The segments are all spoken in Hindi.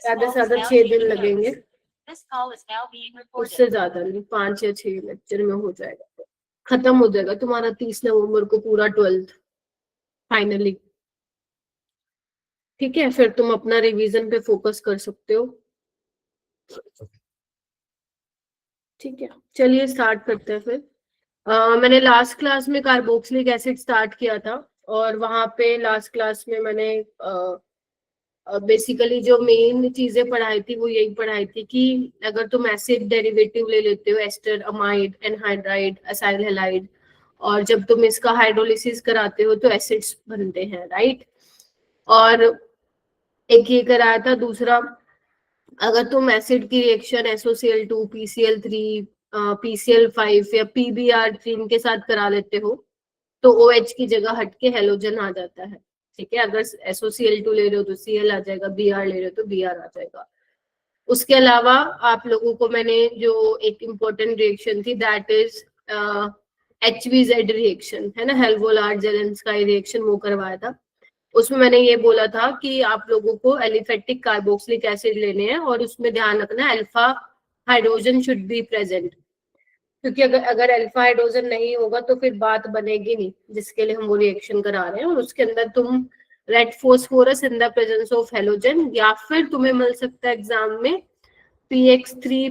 ज्यादा से ज्यादा 6 दिन लगेंगे, उससे ज्यादा नहीं, 5 या 6 लेक्चर में हो जाएगा, खत्म हो जाएगा तुम्हारा 30 नवंबर को पूरा 12th फाइनली। ठीक है, फिर तुम अपना रिवीजन पे फोकस कर सकते हो। ठीक है, चलिए स्टार्ट करते हैं फिर। मैंने लास्ट क्लास में कार्बोक्सिलिक एसिड स्टार्ट किया था, और वहां पे लास्ट क्लास में मैंने बेसिकली जो मेन चीजें पढ़ाई थी वो यही पढ़ाई थी कि अगर तुम एसिड डेरिवेटिव ले लेते हो, ester, amide, anhydride, acyl halide, और जब तुम इसका हाइड्रोलिसिस कराते हो तो एसिड्स बनते हैं, राइट। और एक ये कराया था। दूसरा, अगर तुम एसिड की रिएक्शन SOCl2, PCl3, PCl5 या PBr3 के साथ करा लेते हो तो OH की जगह हटके हेलोजन आ जाता है। ठीक है, अगर SOCl2 ले रहे हो तो Cl आ जाएगा, Br ले रहे हो तो Br आ जाएगा। उसके अलावा आप लोगों को मैंने जो एक इम्पोर्टेंट रिएक्शन थी, दैट इज HVZ रिएक्शन, है ना, हेल्वोलार्ड जेलेंस्काई रिएक्शन, वो करवाया था। उसमें मैंने ये बोला था कि आप लोगों को एलिफेटिक कार्बोक्सिलिक एसिड लेने हैं, और उसमें ध्यान रखना alpha hydrogen should be present, क्योंकि अगर अल्फा हाइड्रोजन नहीं होगा तो फिर बात बनेगी नहीं जिसके लिए हम वो रिएक्शन करा रहे हैं। और उसके अंदर तुम red phosphorus in the presence of halogen, या फिर तुम्हें मिल सकता है एग्जाम में PX3,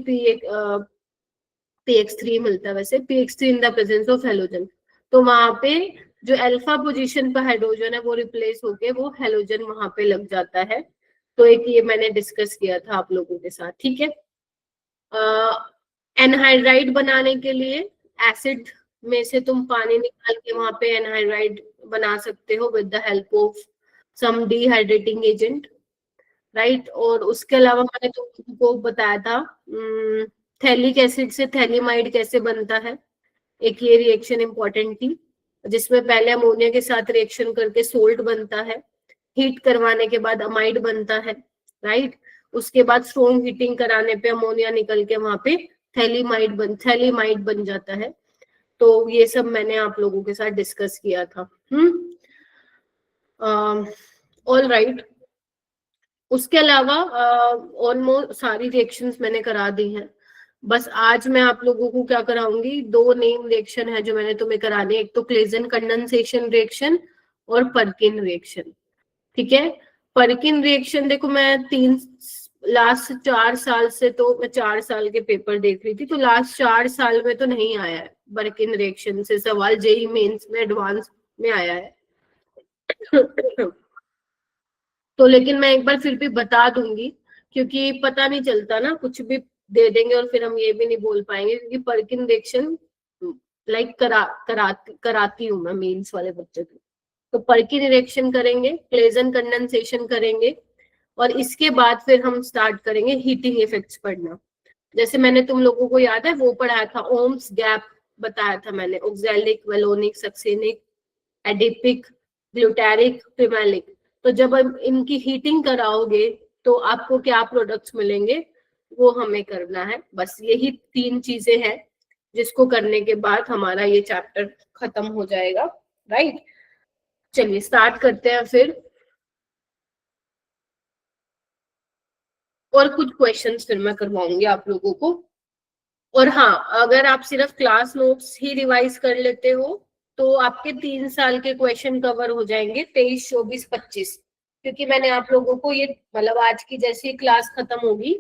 PX3 मिलता है वैसे, PX3 in the presence of halogen. तो वहां पे जो अल्फा पोजीशन पर हाइड्रोजन है वो रिप्लेस होके वो हेलोजन वहां पे लग जाता है। तो एक ये मैंने डिस्कस किया था आप लोगों के साथ। ठीक है, एनहाइड्राइड बनाने के लिए एसिड में से तुम पानी निकाल के वहां पे एनहाइड्राइड बना सकते हो with the help of some dehydrating agent, right. और उसके अलावा मैंने तुमको बताया था थैलिक एसिड से थैलीमाइड कैसे बनता है, एक ये रिएक्शन इंपॉर्टेंट थी, जिसमें पहले अमोनिया के साथ रिएक्शन करके सोल्ट बनता है, हीट करवाने के बाद अमाइड बनता है, राइट। उसके बाद स्ट्रॉन्ग हीटिंग कराने पे अमोनिया निकल के वहां पे थैलीमाइड बन जाता है। तो ये सब मैंने आप लोगों के साथ डिस्कस किया था। All right. उसके अलावा ऑलमोस्ट सारी रिएक्शंस मैंने करा दी हैं। बस आज मैं आप लोगों को क्या कराऊंगी, 2 नेम रिएक्शन है जो मैंने तुम्हें करानी है, एक तो क्लेजन कंडेंसेशन रिएक्शन और पर्किन रिएक्शन। ठीक है, पर्किन रिएक्शन देखो, मैं लास्ट 4 साल से, तो मैं 4 साल के पेपर देख रही थी, तो लास्ट 4 साल में तो नहीं आया है पर्किन रिएक्शन से सवाल, जेई मेंस में एडवांस में आया है। तो लेकिन मैं एक बार फिर भी बता दूंगी, क्योंकि पता नहीं चलता ना, कुछ भी दे देंगे और फिर हम ये भी नहीं बोल पाएंगे, क्योंकि पर्किन रिएक्शन लाइक कराती हूँ मैं मेंस वाले बच्चे को। तो पर्किन रिएक्शन करेंगे, क्लेजन कंडेंसेशन करेंगे, और इसके बाद फिर हम स्टार्ट करेंगे हीटिंग इफेक्ट्स पढ़ना। जैसे मैंने तुम लोगों को याद है वो पढ़ाया था, ओम्स गैप बताया था मैंने, ऑक्सैलिक, वेलोनिक, सक्सेनिक, एडिपिक, ग्लूटारिक, प्रिमेलिक। तो जब हम इनकी हीटिंग कराओगे तो आपको क्या प्रोडक्ट्स मिलेंगे वो हमें करना है। बस यही 3 चीजें हैं जिसको करने के बाद हमारा ये चैप्टर खत्म हो जाएगा, राइट। चलिए स्टार्ट करते हैं फिर, और कुछ क्वेश्चंस फिर मैं करवाऊंगी आप लोगों को। और हाँ, अगर आप सिर्फ क्लास नोट्स ही रिवाइज कर लेते हो तो आपके 3 साल के क्वेश्चन कवर हो जाएंगे 23, 24, 25, क्योंकि मैंने आप लोगों को ये, मतलब आज की जैसी क्लास खत्म होगी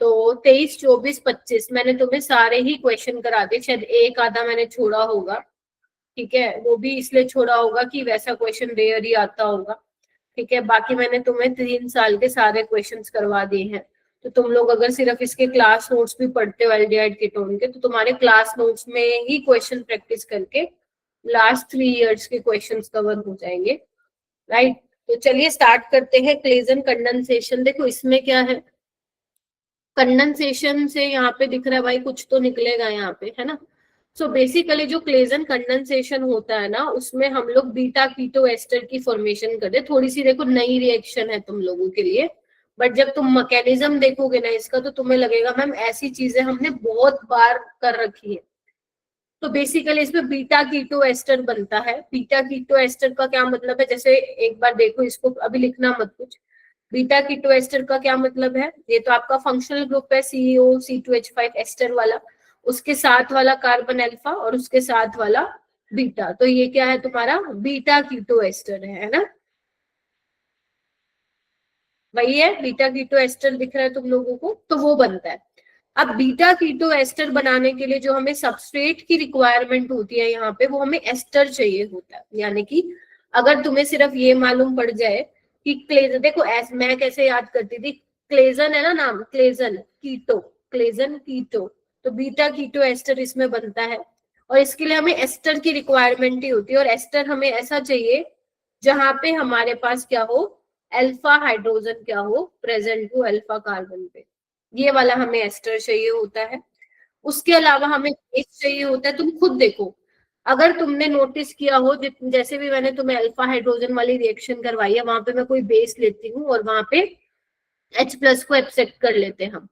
तो 23, 24, 25 मैंने तुम्हें सारे ही क्वेश्चन करा दिए, शायद एक आधा मैंने छोड़ा होगा। ठीक है, वो भी इसलिए छोड़ा होगा कि वैसा क्वेश्चन रेयर ही आता होगा। ठीक है, बाकी मैंने तुम्हें 3 साल के सारे क्वेश्चंस करवा दिए हैं। तो तुम लोग अगर सिर्फ इसके क्लास नोट्स भी पढ़ते हो एल्डिहाइड कीटोन के, तो तुम्हारे क्लास नोट्स में ही क्वेश्चन प्रैक्टिस करके लास्ट 3 इयर्स के क्वेश्चंस कवर हो जाएंगे, राइट। तो चलिए स्टार्ट करते हैं। क्लेजन कंडेंसेशन, देखो इसमें क्या है, कंडेंसेशन से यहाँ पे दिख रहा है भाई, कुछ तो निकलेगा यहाँ पे, है ना। सो बेसिकली जो क्लेजन कंडेंसेशन होता है ना, उसमें हम लोग बीटा कीटो एस्टर की फॉर्मेशन करते हैं। थोड़ी सी देखो नई रिएक्शन है तुम लोगों के लिए, बट जब तुम मैकेनिज्म देखोगे ना इसका तो तुम्हें लगेगा मैम ऐसी चीजें हमने बहुत बार कर रखी है। तो बेसिकली इसमें बीटा कीटो एस्टर बनता है। बीटा कीटो एस्टर का क्या मतलब है, जैसे एक बार देखो इसको, अभी लिखना मत कुछ, बीटा कीटो एस्टर का क्या मतलब है, ये तो आपका फंक्शनल ग्रुप है CEO C2H5 एस्टर वाला, उसके साथ वाला कार्बन अल्फा और उसके साथ वाला बीटा, तो ये क्या है तुम्हारा बीटा कीटो एस्टर है ना, वही है बीटा कीटो एस्टर दिख रहा है तुम लोगों को, तो वो बनता है। अब बीटा कीटो एस्टर बनाने के लिए जो हमें सबस्ट्रेट की रिक्वायरमेंट होती है यहाँ पे, वो हमें एस्टर चाहिए होता है। यानी कि अगर तुम्हें सिर्फ ये मालूम पड़ जाए कि क्लेजन, देखो मैं कैसे याद करती थी, क्लेजन है ना नाम, क्लेजन कीटो, क्लेजन कीटो, तो बीटा कीटो एस्टर इसमें बनता है। और इसके लिए हमें एस्टर की रिक्वायरमेंट ही होती है, और एस्टर हमें ऐसा चाहिए जहां पे हमारे पास क्या हो, अल्फा हाइड्रोजन क्या हो, प्रेजेंट हो अल्फा कार्बन पे, ये वाला हमें एस्टर चाहिए होता है। उसके अलावा हमें बेस चाहिए होता है। तुम खुद देखो, अगर तुमने नोटिस किया हो, जैसे भी मैंने तुम्हें अल्फा हाइड्रोजन वाली रिएक्शन करवाई है, वहां पे मैं कोई बेस लेती हूँ और वहां पे H+ को एक्सेप्ट कर लेते हैं हम,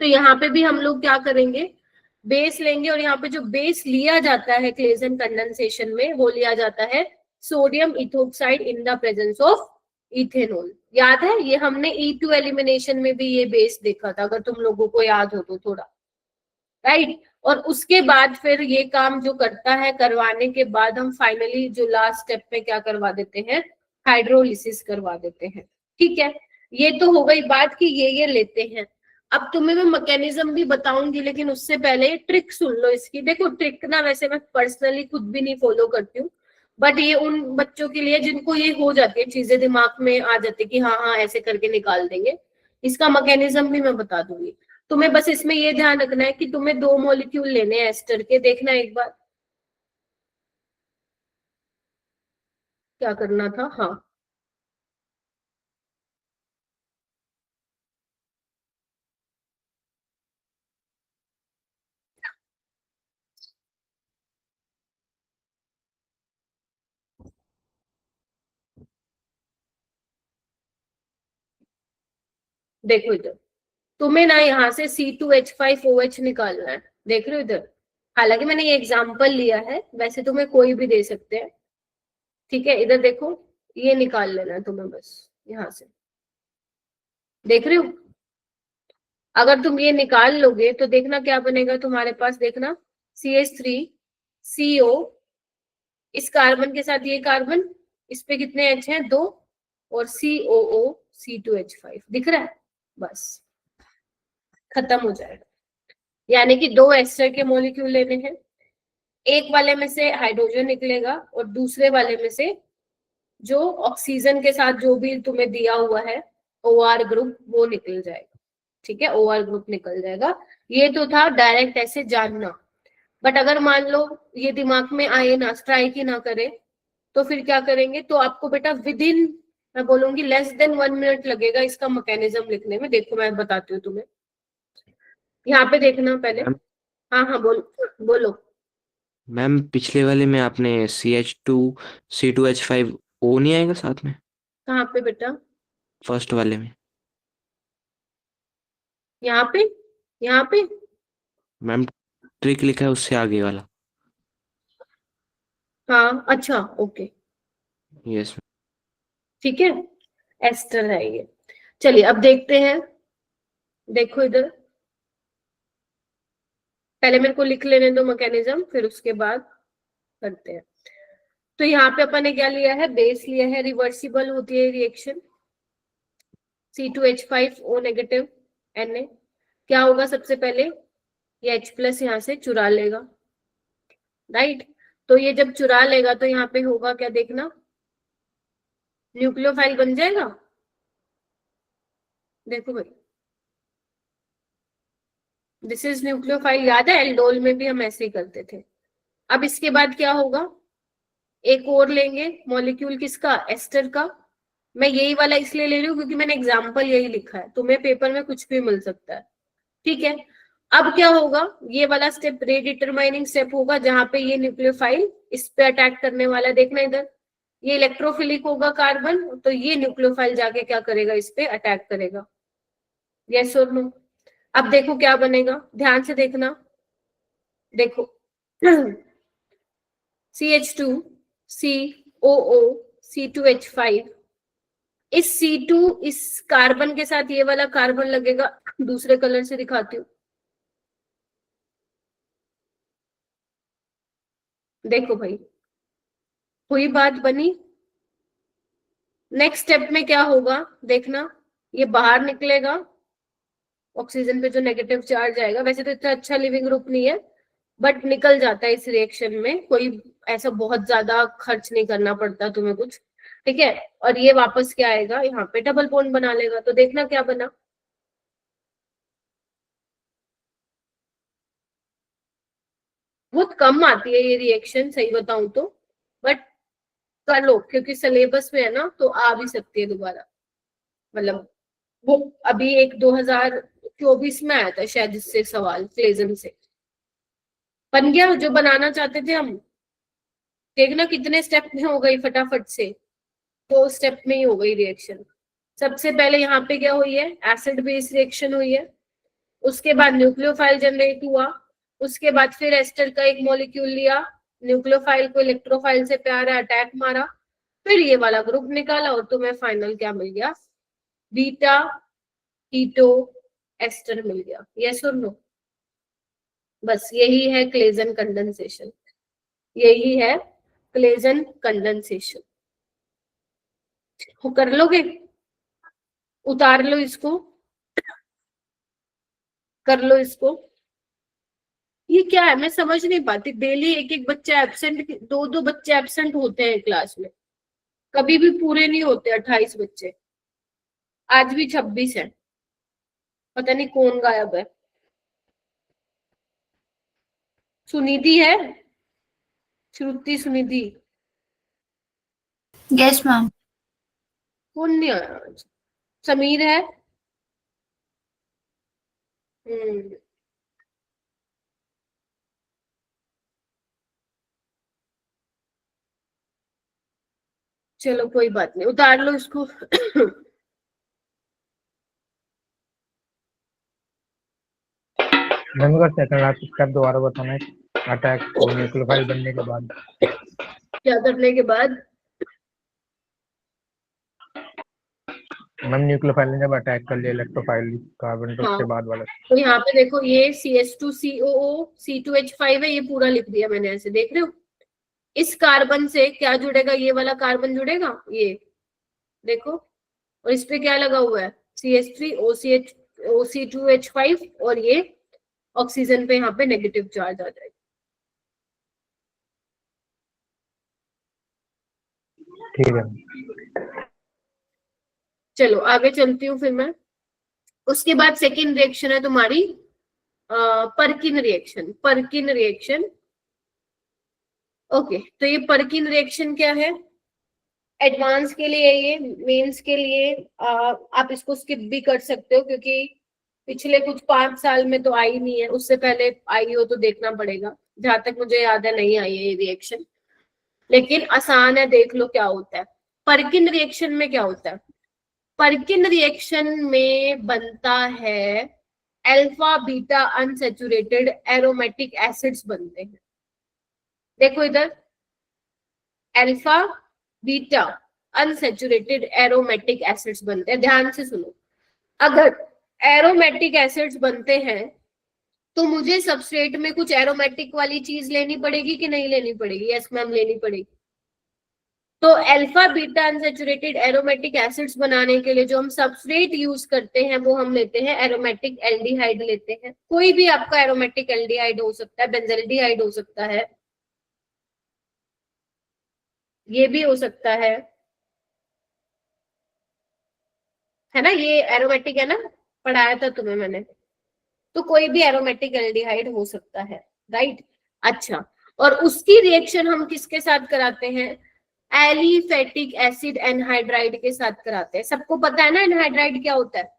तो यहाँ पे भी हम लोग क्या करेंगे, बेस लेंगे, और यहाँ पे जो बेस लिया जाता है क्लेजन कंडेंसेशन में, वो लिया जाता है sodium ethoxide in the presence of ethanol. याद है, ये हमने E2 एलिमिनेशन में भी ये बेस देखा था, अगर तुम लोगों को याद हो तो थोड़ा, राइट। और उसके बाद फिर ये काम जो करता है, करवाने के बाद हम फाइनली जो लास्ट स्टेप पे क्या करवा देते हैं, हाइड्रोलिसिस करवा देते हैं। ठीक है, ये तो हो गई बात कि ये लेते हैं। अब तुम्हें मैं मैकेनिज्म भी बताऊंगी, लेकिन उससे पहले ट्रिक सुन लो इसकी। देखो ट्रिक ना वैसे मैं पर्सनली खुद भी नहीं फॉलो करती हूँ, बट ये उन बच्चों के लिए जिनको ये हो जाती है, चीजें दिमाग में आ जाती है कि हाँ हाँ ऐसे करके निकाल देंगे, इसका मैकेनिज्म भी मैं बता दूंगी। तुम्हें बस इसमें ये ध्यान रखना है कि तुम्हें 2 मॉलिक्यूल लेने हैं एस्टर के, देखना एक बार क्या करना था। हाँ देखो इधर, तुम्हें ना यहाँ से C2H5OH निकालना है, देख रहे हो इधर, हालांकि मैंने ये एग्जाम्पल लिया है, वैसे तुम्हें कोई भी दे सकते हैं। ठीक है, इधर देखो, ये निकाल लेना है तुम्हें बस यहाँ से, देख रहे हो, अगर तुम ये निकाल लोगे तो देखना क्या बनेगा तुम्हारे पास, देखना CH3CO, इस कार्बन के साथ ये कार्बन, इस पे कितने H हैं, 2, और COO C2H5 दिख रहा है, बस खत्म हो जाएगा। यानी कि 2 एस्टर के मॉलिक्यूल लेने हैं, एक वाले में से हाइड्रोजन निकलेगा और दूसरे वाले में से जो ऑक्सीजन के साथ जो भी तुम्हें दिया हुआ है OR ग्रुप, वो निकल जाएगा। ठीक है, OR ग्रुप निकल जाएगा। ये तो था डायरेक्ट ऐसे जानना, बट अगर मान लो ये दिमाग में आए ना, स्ट्राइक ही ना करे, तो फिर क्या करेंगे, तो आपको बेटा विद इन, मैं बोलूंगी लेस देन 1 मिनट लगेगा इसका मैकेनिज्म लिखने में। देखो मैं बताती हूँ तुम्हें, यहाँ पे देखना पहले। मैम हाँ हाँ बोलो। मैम पिछले वाले में आपने CH2 C2H5O नहीं आएगा साथ में, कहाँ पे बेटा, फर्स्ट वाले में। यहाँ पे, यहाँ पे, मैम ट्रिक लिखा है उससे आगे वाला। हाँ अच्छा ओके, यस। ठीक है, एस्टर है ये। चलिए अब देखते हैं, देखो इधर, पहले मेरे को लिख लेने दो मैकेनिज्म, फिर उसके बाद करते हैं। तो यहाँ पे अपन ने क्या लिया है, बेस लिया है, रिवर्सिबल होती है रिएक्शन, C2H5O नेगेटिव Na, क्या होगा सबसे पहले, ये H+ यहाँ से चुरा लेगा, राइट। तो ये जब चुरा लेगा तो यहाँ पे होगा क्या, देखना न्यूक्लियोफाइल बन जाएगा, देखो भाई दिस इज न्यूक्लियोफाइल, याद है एल्डोल में भी हम ऐसे ही करते थे। अब इसके बाद क्या होगा, एक और लेंगे मॉलिक्यूल, किसका, एस्टर का। मैं यही वाला इसलिए ले रही हूँ क्योंकि मैंने एग्जाम्पल यही लिखा है, तुम्हें पेपर में कुछ भी मिल सकता है। ठीक है, अब क्या होगा, ये वाला स्टेप रेडिटरमाइनिंग स्टेप होगा, जहां पे ये न्यूक्लियोफाइल इस पे अटैक करने वाला है। देखना इधर, ये इलेक्ट्रोफिलिक होगा कार्बन, तो ये न्यूक्लियोफाइल जाके क्या करेगा, इस पे अटैक करेगा, यस और नो। अब देखो क्या बनेगा, ध्यान से देखना, देखो CH2 COO C2H5, इस C2 इस कार्बन के साथ ये वाला कार्बन लगेगा, दूसरे कलर से दिखाती हूँ, देखो भाई हुई बात बनी। नेक्स्ट स्टेप में क्या होगा देखना, ये बाहर निकलेगा, ऑक्सीजन पे जो नेगेटिव चार्ज आएगा, वैसे तो इतना अच्छा लिविंग ग्रुप नहीं है बट निकल जाता है इस रिएक्शन में, कोई ऐसा बहुत ज्यादा खर्च नहीं करना पड़ता तुम्हें कुछ, ठीक है। और ये वापस क्या आएगा, यहाँ पे डबल बॉन्ड बना लेगा, तो देखना क्या बना, बहुत कम आती है ये रिएक्शन सही बताऊं तो, बट कर लो क्योंकि सिलेबस में है ना, तो आ भी सकती है दोबारा, मतलब वो अभी एक 2024 में आया था शायद इससे सवाल क्लेजन से, बन गया जो बनाना चाहते थे हम। देखना कितने स्टेप में हो गई फटाफट से, 2 स्टेप में ही हो गई रिएक्शन। सबसे पहले यहाँ पे क्या हुई है, एसिड बेस रिएक्शन हुई है, उसके बाद न्यूक्लियोफाइल जनरेट हुआ, उसके बाद फिर एस्टर का एक मॉलिक्यूल लिया, न्यूक्लियोफाइल को इलेक्ट्रोफाइल से प्यारा अटैक मारा, फिर ये वाला ग्रुप निकाला और तुम्हें फाइनल क्या मिल गया, बीटा कीटो एस्टर मिल गया। यस और नो, बस यही है क्लेजन कंडेंसेशन, यही है क्लेजन कंडेंसेशन। कर लोगे, उतार लो इसको, कर लो इसको। ये क्या है मैं समझ नहीं पाती, डेली एक एक बच्चा एब्सेंट, दो दो बच्चे एब्सेंट होते हैं क्लास में, कभी भी पूरे नहीं होते 28 बच्चे, आज भी 26 है, पता नहीं कौन गायब है। सुनिधि है, श्रुति सुनिधि, यस मैम। कौन नहीं आया आज, समीर है, चलो कोई बात नहीं, उतार लो इसको। मैम का सेकंड लास्ट स्टेप दोबारा बताना है, अटैक न्यूक्लियोफाइल बनने के बाद क्या करने के बाद, मैम न्यूक्लियोफाइल ने जब अटैक कर लिया इलेक्ट्रोफाइल कार्बन, तो उसके बाद वाला। तो यहाँ पे देखो ये CH2COO C2H5 है, ये पूरा लिख दिया मैंने ऐसे, देख रहे हो, इस कार्बन से क्या जुड़ेगा, ये वाला कार्बन जुड़ेगा, ये देखो, और इस पे क्या लगा हुआ है CH3OC2H5, और ये ऑक्सीजन पे यहाँ पे नेगेटिव चार्ज आ जाएगा। ठीक है, चलो आगे चलती हूँ फिर मैं। उसके बाद सेकेंड रिएक्शन है तुम्हारी परकिन रिएक्शन, परकिन रिएक्शन। ओके, तो ये परकिन रिएक्शन क्या है, एडवांस के लिए ये, मेंस के लिए आप इसको स्किप भी कर सकते हो क्योंकि पिछले कुछ 5 साल में तो आई नहीं है, उससे पहले आई हो तो देखना पड़ेगा, जहां तक मुझे याद है नहीं आई है ये रिएक्शन, लेकिन आसान है, देख लो क्या होता है। परकिन रिएक्शन में क्या होता है, परकिन रिएक्शन में बनता है alpha beta unsaturated aromatic acids बनते हैं, देखो इधर, alpha beta unsaturated aromatic acids बनते हैं, ध्यान से सुनो। अगर एरोमेटिक एसिड्स बनते हैं तो मुझे सबस्ट्रेट में कुछ एरोमेटिक वाली चीज लेनी पड़ेगी कि नहीं लेनी पड़ेगी, यस मैम लेनी पड़ेगी। तो alpha beta unsaturated aromatic acids बनाने के लिए जो हम सबस्ट्रेट यूज करते हैं वो हम लेते हैं एरोमेटिक एल्डिहाइड लेते हैं, कोई भी आपका एरोमेटिक एल्डिहाइड हो सकता है, बेंजल्डिहाइड हो सकता है, ये भी हो सकता है ना, ये एरोमेटिक है ना, पढ़ाया था तुम्हें मैंने, तो कोई भी एरोमेटिक एल्डिहाइड हो सकता है, राइट। अच्छा, और उसकी रिएक्शन हम किसके साथ कराते हैं, एलिफेटिक एसिड एनहाइड्राइड के साथ कराते हैं। सबको पता है ना एनहाइड्राइड क्या होता है।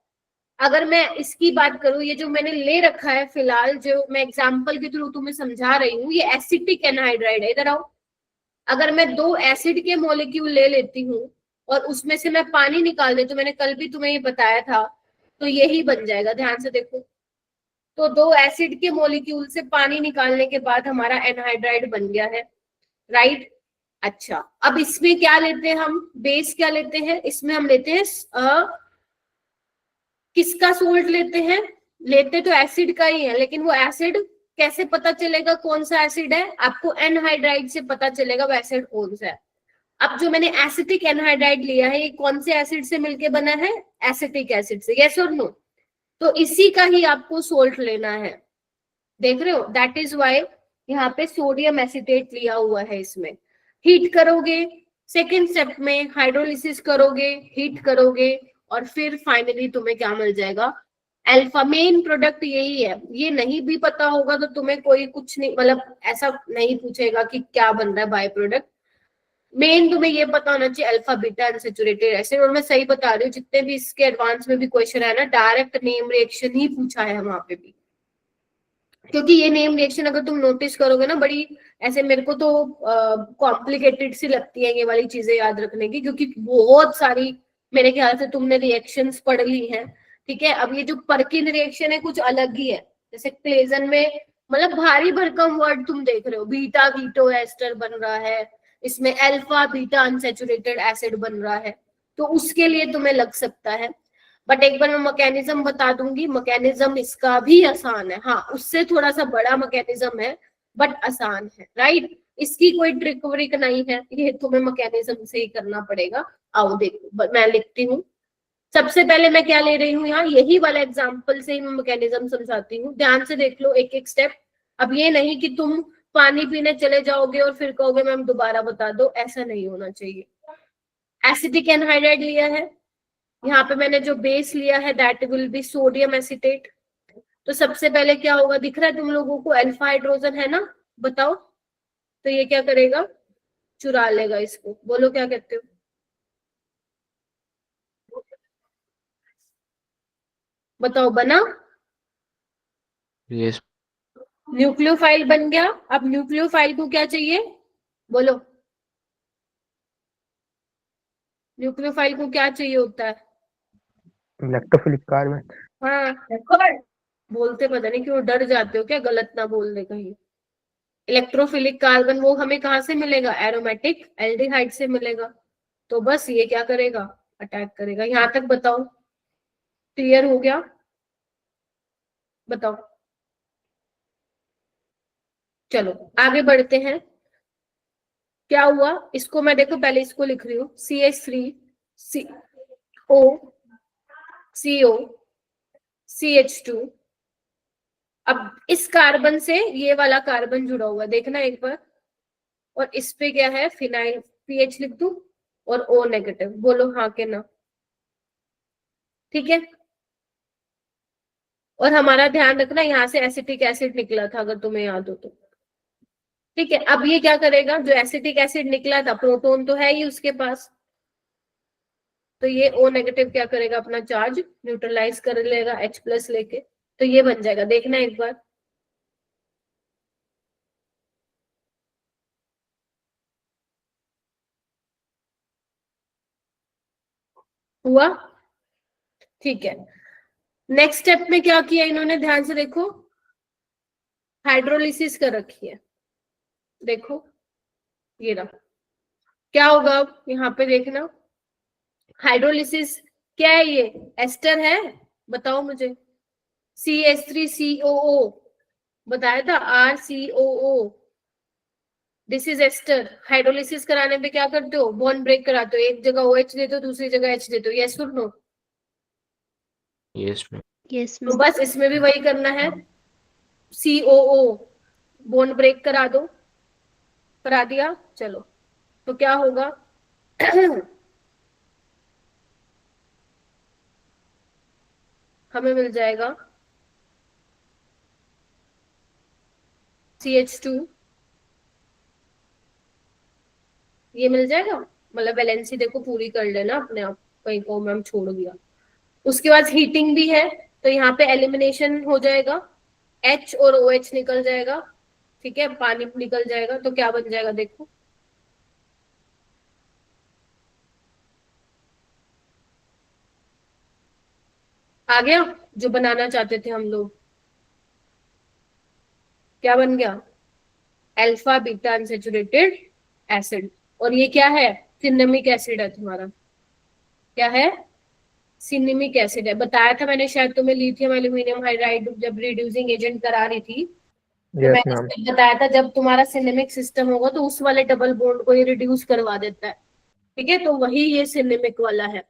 अगर मैं इसकी बात करूं, ये जो मैंने ले रखा है फिलहाल, जो मैं एग्जांपल के थ्रू तुम्हें समझा रही हूँ, ये एसिटिक एनहाइड्राइड है, इधर आओ। अगर मैं 2 एसिड के मॉलिक्यूल ले लेती हूँ और उसमें से मैं पानी निकाल देती हूँ, मैंने कल भी तुम्हें ये बताया था, तो यही बन जाएगा, ध्यान से देखो। तो 2 एसिड के मॉलिक्यूल से पानी निकालने के बाद हमारा एनहाइड्राइड बन गया है, राइट। अच्छा, अब इसमें क्या लेते हैं हम, बेस क्या लेते हैं, इसमें हम लेते हैं किसका सोल्ट लेते तो एसिड का ही है, लेकिन वो एसिड कैसे पता चलेगा कौन सा एसिड है, आपको एनहाइड्राइड से पता चलेगा वो एसिड कौन सा है। अब जो मैंने एसिटिक एनहाइड्राइड लिया है, ये कौन से एसिड से मिलके बना है, एसिटिक एसिड से, यस और नो। तो इसी का ही आपको सोल्ट लेना है, देख रहे हो, दैट इज वाई यहाँ पे सोडियम एसिटेट लिया हुआ है। इसमें हीट करोगे, सेकेंड स्टेप में हाइड्रोलिसिस करोगे, हीट करोगे, और फिर फाइनली तुम्हें क्या मिल जाएगा, अल्फा। मेन प्रोडक्ट यही है, ये नहीं भी पता होगा तो तुम्हें कोई कुछ नहीं, मतलब ऐसा नहीं पूछेगा कि क्या बन रहा है बाय प्रोडक्ट। मेन तुम्हें ये पता होना चाहिए अल्फा बीटा अनसैचुरेटेड एसिड। और मैं सही बता रही हूँ, जितने भी इसके एडवांस में भी क्वेश्चन है ना, डायरेक्ट नेम रिएक्शन ही पूछा है वहां पे भी, क्योंकि ये नेम रिएक्शन अगर तुम नोटिस करोगे ना, बड़ी ऐसे मेरे को तो कॉम्प्लिकेटेड सी लगती है ये वाली चीजें याद रखने की, क्योंकि बहुत सारी मेरे ख्याल से तुमने रिएक्शंस पढ़ ली हैं। ठीक है, अब ये जो पर्किन रिएक्शन है कुछ अलग ही है, जैसे क्लेजन में मतलब भारी भरकम वर्ड तुम देख रहे हो, बीटा कीटो एस्टर बन रहा है, इसमें अल्फा बीटा अनसैचुरेटेड एसिड बन रहा है, तो उसके लिए तुम्हें लग सकता है। बट एक बार मैं मैकेनिज्म बता दूंगी, मैकेनिज्म इसका भी आसान है, हाँ उससे थोड़ा सा बड़ा मैकेनिज्म है बट आसान है, राइट। इसकी कोई ट्रिक व्रिक नहीं है, ये तुम्हें मैकेनिज्म से ही करना पड़ेगा। आओ देखो, मैं लिखती हूँ। सबसे पहले मैं क्या ले रही हूँ यहाँ, यही वाला एग्जाम्पल से ही मैं मैकेनिज्म समझाती हूँ, ध्यान से देख लो एक एक स्टेप। अब ये नहीं कि तुम पानी पीने चले जाओगे और फिर कहोगे मैम दोबारा बता दो, ऐसा नहीं होना चाहिए। एसिटिक एनहाइड्राइड लिया है, यहाँ पे मैंने जो बेस लिया है that will B sodium acetate. तो सबसे पहले क्या होगा, दिख रहा है तुम लोगों को, अल्फा हाइड्रोजन है ना, बताओ। तो ये क्या करेगा, चुरा लेगा इसको, बोलो क्या कहते हो। बताओ, बना, यस न्यूक्लियोफाइल बन गया। अब न्यूक्लियोफाइल को क्या चाहिए, बोलो, न्यूक्लियोफाइल को क्या चाहिए होता है, इलेक्ट्रोफिलिक कार्बन। हाँ, बोलते पता नहीं क्यों डर जाते हो क्या, गलत ना बोल दे कहीं। इलेक्ट्रोफिलिक कार्बन वो हमें कहाँ से मिलेगा, एरोमेटिक एल्डिहाइड से मिलेगा। तो बस ये क्या करेगा, अटैक करेगा। यहाँ तक बताओ, क्लियर हो गया, बताओ। चलो आगे बढ़ते हैं। क्या हुआ, इसको मैं देखो पहले इसको लिख रही हूँ, CH3 CO CO CH2। अब इस कार्बन से ये वाला कार्बन जुड़ा हुआ, देखना एक बार, और इस पे क्या है, फिनाइल, पीएच लिख दूं, और O नेगेटिव, बोलो हाँ के ना, ठीक है। और हमारा ध्यान रखना, यहाँ से एसिटिक एसिड निकला था अगर तुम्हें याद हो तो, ठीक है। अब ये क्या करेगा, जो एसिटिक एसिड निकला था, प्रोटॉन तो है ही उसके पास, तो ये O नेगेटिव क्या करेगा, अपना चार्ज न्यूट्रलाइज कर लेगा H+ लेके, तो ये बन जाएगा, देखना एक बार। हुआ, ठीक है। नेक्स्ट स्टेप में क्या किया इन्होंने, ध्यान से देखो, हाइड्रोलिसिस कर रखी है, देखो ये रहा। क्या होगा अब यहाँ पे देखना, हाइड्रोलिसिस क्या है, ये एस्टर है, बताओ मुझे। CH3COO बताया था, RCOO, this is ester. Hydrolysis कराने पे क्या करते हो, बॉन्ड ब्रेक कराते हो, एक जगह OH देते हो, दूसरी जगह H देते हो, यस और नो। यस यस तो बस इसमें भी वही करना है, COO बॉन्ड ब्रेक करा दो, करा दिया, चलो। तो क्या होगा हमें मिल जाएगा CH2, ये मिल जाएगा, मतलब वैलेंसी देखो पूरी कर लेना अपने आप, कहीं को मैम छोड़ दिया। उसके बाद हीटिंग भी है, तो यहाँ पे एलिमिनेशन हो जाएगा, H और OH निकल जाएगा, ठीक है, पानी निकल जाएगा, तो क्या बन जाएगा देखो, आ गया जो बनाना चाहते थे हम लोग, क्या बन गया, अल्फा बीटा अनसैचुरेटेड एसिड। और ये क्या है, सिनेमिक एसिड है तुम्हारा, क्या है, सिनेमिक एसिड है। बताया था मैंने शायद तुम्हें, लिथियम एल्यूमिनियम हाइड्राइड जब रिड्यूसिंग एजेंट करा रही थी तो यस मैंने मैम। इसमें बताया था जब तुम्हारा सिनेमिक सिस्टम होगा तो उस वाले डबल बॉन्ड को ये रिड्यूस करवा देता है, ठीक है, तो वही ये सिनेमिक वाला है।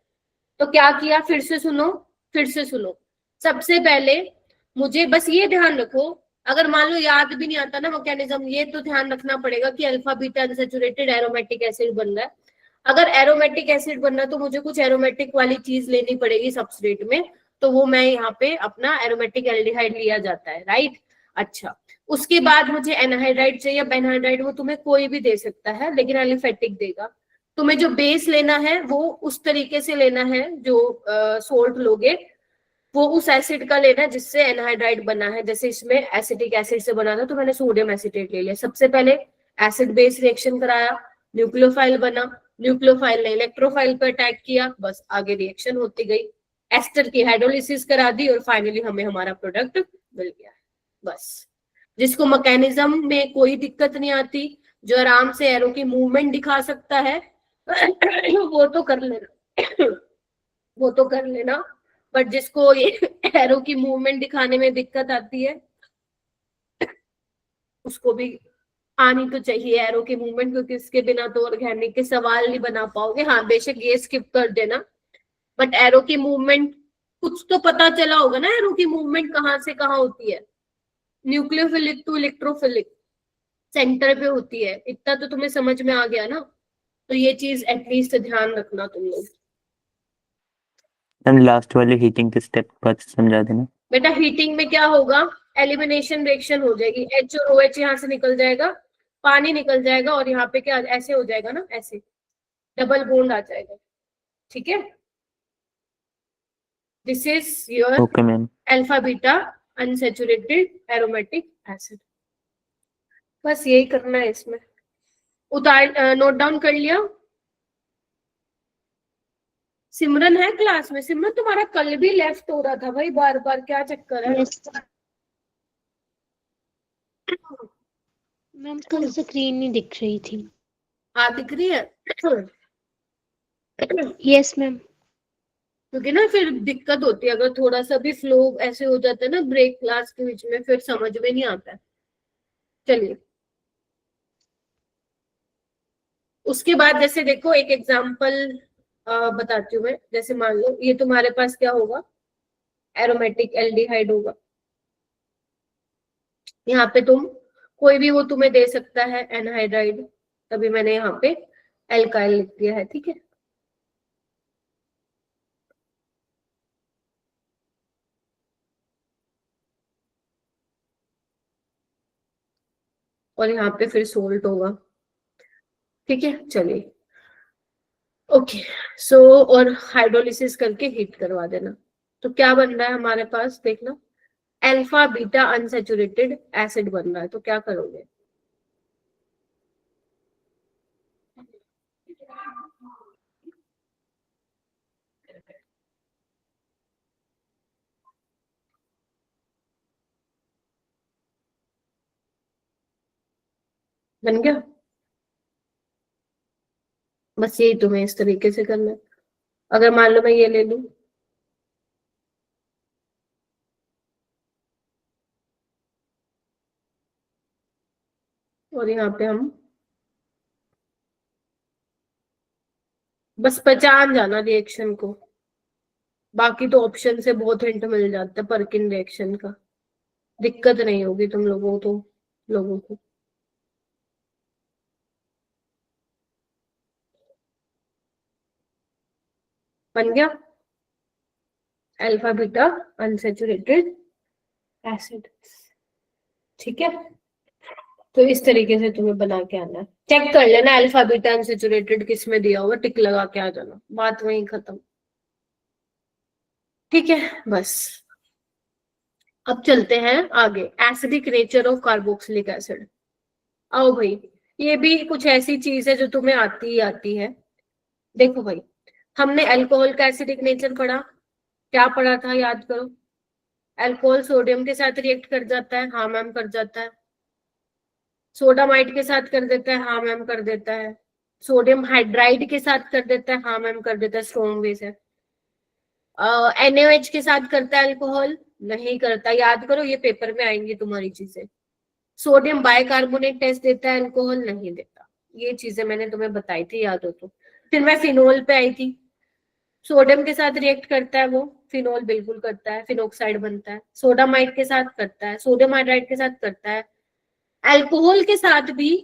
तो क्या किया, फिर से सुनो, फिर से सुनो। सबसे पहले मुझे बस ये ध्यान रखो, अगर मान लो याद भी नहीं आता ना मैकेनिज्म, ये तो ध्यान रखना पड़ेगा कि alpha beta unsaturated aromatic acid बन रहा है। अगर एरोमेटिक एसिड बनना है तो मुझे कुछ एरोमेटिक वाली चीज लेनी पड़ेगी सबस्ट्रेट में, तो वो मैं यहाँ पे अपना एरोमेटिक एल्डिहाइड लिया जाता है, राइट। अच्छा, उसके बाद मुझे एनहाइड्राइड चाहिए, बेनहाइड्राइड वो तुम्हें कोई भी दे सकता है लेकिन एलिफेटिक देगा। तुम्हें जो बेस लेना है वो उस तरीके से लेना है, जो सोल्ट लोगे वो उस एसिड का लेना है जिससे एनहाइड्राइड बना है। जैसे इसमें एसिटिक एसिड से बना था तो मैंने सोडियम एसिटेट ले लिया। सबसे पहले एसिड बेस रिएक्शन कराया, न्यूक्लियोफाइल बना, न्यूक्लियोफाइल ने इलेक्ट्रोफाइल पर अटैक किया, बस आगे रिएक्शन होती गई, एस्टर की हाइड्रोलिसिस करा दी और फाइनली हमें हमारा प्रोडक्ट मिल गया। बस, जिसको मैकेनिज्म में कोई दिक्कत नहीं आती, जो आराम से एरो की मूवमेंट दिखा सकता है वो तो कर लेना वो तो कर लेना। बट जिसको ये एरो की मूवमेंट दिखाने में दिक्कत आती है उसको भी आनी तो चाहिए एरो की मूवमेंट, क्योंकि इसके बिना तो ऑर्गेनिक के सवाल नहीं बना पाओगे। हाँ बेशक ये स्किप कर देना, बट एरो की मूवमेंट कुछ तो पता चला होगा ना, एरो की मूवमेंट कहाँ से कहाँ होती है, न्यूक्लियोफिलिक टू इलेक्ट्रोफिलिक सेंटर पे होती है, इतना तो तुम्हें समझ में आ गया ना। तो ये चीज एटलीस्ट ध्यान रखना तुम लोग। मैम लास्ट वाले हीटिंग के स्टेप बाद समझा देना। बेटा हीटिंग में क्या होगा, एलिमिनेशन रिएक्शन हो जाएगी, H और OH यहाँ से निकल जाएगा, पानी निकल जाएगा और यहाँ पे क्या ऐसे हो जाएगा ना, ऐसे डबल बॉन्ड आ जाएगा, ठीक है। This is your okay ma'am. Alpha beta unsaturated aromatic acid. बस यही करना है इसमें। उतार नोट डाउन कर लिया। सिमरन है क्लास में? सिमरन तुम्हारा कल भी लेफ्ट हो रहा था भाई बार बार, क्या चक्कर है? मैम कल स्क्रीन नहीं दिख रही थी। हाँ दिख रही है यस मैम। क्योंकि ना फिर दिक्कत होती है, अगर थोड़ा सा भी फ्लो ऐसे हो जाता है ना ब्रेक क्लास के बीच में, फिर समझ में नहीं आता है। चलिए, उसके बाद जैसे देखो एक एग्जांपल बताती हूँ मैं। जैसे मान लो ये तुम्हारे पास क्या होगा, एरोमेटिक एल्डिहाइड होगा। यहाँ पे तुम कोई भी वो तुम्हें दे सकता है एनहाइड्राइड, तभी मैंने यहाँ पे एल्काइल लिख दिया है, ठीक है। और यहाँ पे फिर सोल्ट होगा, ठीक है। चलिए ओके, सो और हाइड्रोलिसिस करके हीट करवा देना। तो क्या बन रहा है हमारे पास, देखना, अल्फा बीटा अनसैचुरेटेड एसिड बन रहा है। तो क्या करोगे, बन गया। बस यही तुम्हें इस तरीके से करना है। अगर मान लो मैं ये ले लूं, और यहाँ पे हम बस पहचान जाना रिएक्शन को, बाकी तो ऑप्शन से बहुत हिंट मिल जाता है परकिन रिएक्शन का, दिक्कत नहीं होगी तुम लोगों को। बन गया अल्फा बीटा अनसैचुरेटेड एसिड, ठीक है। तो इस तरीके से तुम्हें बना के आना है। चेक कर लेना अल्फा बीटा अनसैचुरेटेड किस में दिया हुआ, टिक लगा के आ जाना, बात वहीं खत्म, ठीक है। बस अब चलते हैं आगे, acidic nature of carboxylic acid. आओ भाई, ये भी कुछ ऐसी चीज है जो तुम्हें आती ही आती है। देखो भाई, हमने अल्कोहल का एसिडिक नेचर पढ़ा, क्या पढ़ा था याद करो। अल्कोहल सोडियम के साथ रिएक्ट कर जाता है, हाँ मैम कर जाता है। सोडामाइड के साथ कर देता है, हाँ मैम कर देता है। सोडियम हाइड्राइड के साथ कर देता है, हाँ मैम कर देता है, स्ट्रॉन्ग बेस है। NaOH के साथ करता है अल्कोहल, नहीं करता, याद करो ये पेपर में आएंगी तुम्हारी चीजें। सोडियम बाइकार्बोनेट टेस्ट देता है अल्कोहल, नहीं देता। ये चीजें मैंने तुम्हें बताई थी, याद हो तो। फिर मैं फिनोल पे आई थी, सोडियम के साथ रिएक्ट करता है वो, फिनोल बिल्कुल करता है, फिनोक्साइड बनता है। सोडामाइड के साथ करता है, सोडियम हाइड्राइड के साथ करता है, अल्कोहल के साथ भी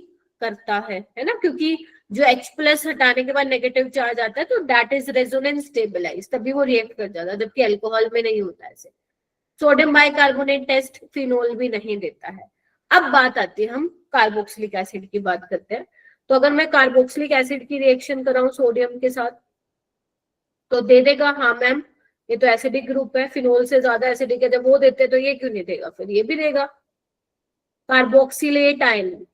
करता है ना, क्योंकि जो H+ हटाने के बाद नेगेटिव चार्ज आता है तो दैट इज रेजोनेंस स्टेबलाइज, तभी वो रिएक्ट कर जाता है, जबकि अल्कोहल में नहीं होता ऐसे। सोडियम बाइकार्बोनेट टेस्ट फिनोल भी नहीं देता है। अब बात आती है, हम कार्बोक्सिलिक एसिड की बात करते हैं। तो अगर मैं कार्बोक्सिलिक एसिड की रिएक्शन कराऊं सोडियम के साथ तो दे देगा, हाँ मैम ये तो एसिडिक ग्रुप है, फिनोल से ज्यादा एसिडिक है, जब वो देते तो ये क्यों नहीं देगा, फिर ये भी देगा। कार्बोक्सिलेट आयन,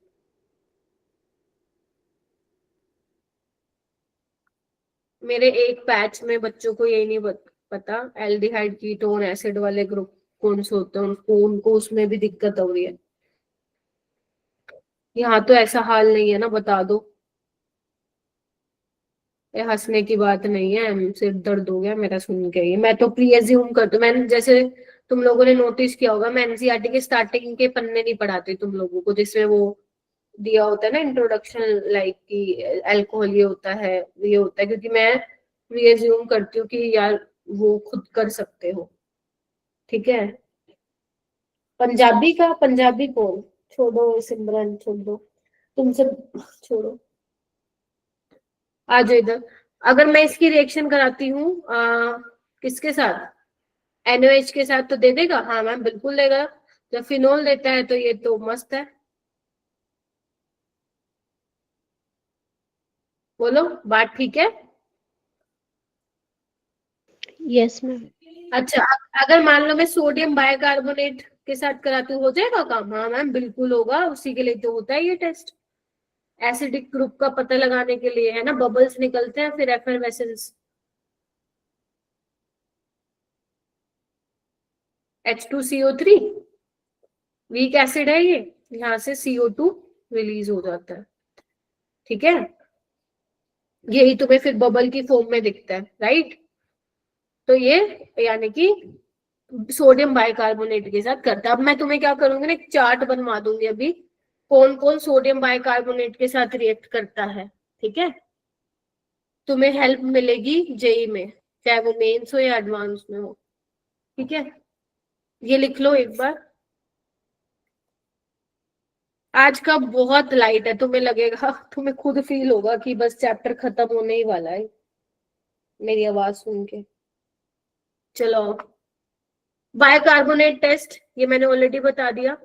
मेरे एक बैच में बच्चों को यही नहीं पता एल्डिहाइड कीटोन एसिड वाले ग्रुप कौन से होते हैं, उनको उसमें भी दिक्कत हो रही है। यहाँ तो ऐसा हाल नहीं है ना, बता दो, ये हंसने की बात नहीं है, सिर दर्द हो गया मेरा सुन के। मैं तो प्री-एज्यूम करती हूँ, मैंने जैसे तुम लोगों ने नोटिस किया होगा, मैं एनसीईआरटी के स्टार्टिंग के पन्ने नहीं पढ़ाती तुम लोगों को, जिसमें वो दिया होता है ना इंट्रोडक्शन, लाइक कि अल्कोहल ये होता है, ये होता है, क्योंकि मैं प्री-एज्यूम करती हूँ कि यार वो खुद कर सकते हो। ठीक है, पंजाबी कौन, छोड़ो सिमरन, छोड़ दो, तुमसे छोड़ो, आ जाओ इधर। अगर मैं इसकी रिएक्शन कराती हूँ किसके साथ, NaOH के साथ, तो दे देगा, हाँ मैम बिल्कुल देगा। जब फिनोल देता है तो ये तो मस्त है, बोलो बात ठीक है। Yes ma'am. अच्छा, अगर मान लो मैं सोडियम बाइकार्बोनेट के साथ कराती हूँ, हो जाएगा काम, हाँ मैम बिल्कुल होगा, उसी के लिए तो होता है ये टेस्ट, एसिडिक ग्रुप का पता लगाने के लिए, है ना, बबल्स निकलते हैं, फिर एफरवेसेंस। H2CO3 वीक एसिड है ये, यहाँ से CO2 रिलीज हो जाता है, ठीक है, यही तुम्हें फिर बबल की फॉर्म में दिखता है, राइट। तो ये यानी कि सोडियम बाइकार्बोनेट के साथ करता है। अब मैं तुम्हें क्या करूंगी ना, एक चार्ट बनवा दूंगी अभी, कौन कौन सोडियम बाइकार्बोनेट के साथ रिएक्ट करता है, ठीक है, तुम्हें हेल्प मिलेगी जेई में, चाहे वो मेंस हो या एडवांस में हो, ठीक है। ये लिख लो एक बार, आज का बहुत लाइट है, तुम्हें लगेगा, तुम्हें खुद फील होगा कि बस चैप्टर खत्म होने ही वाला है मेरी आवाज सुन के। चलो, बाइकार्बोनेट टेस्ट ये मैंने ऑलरेडी बता दिया।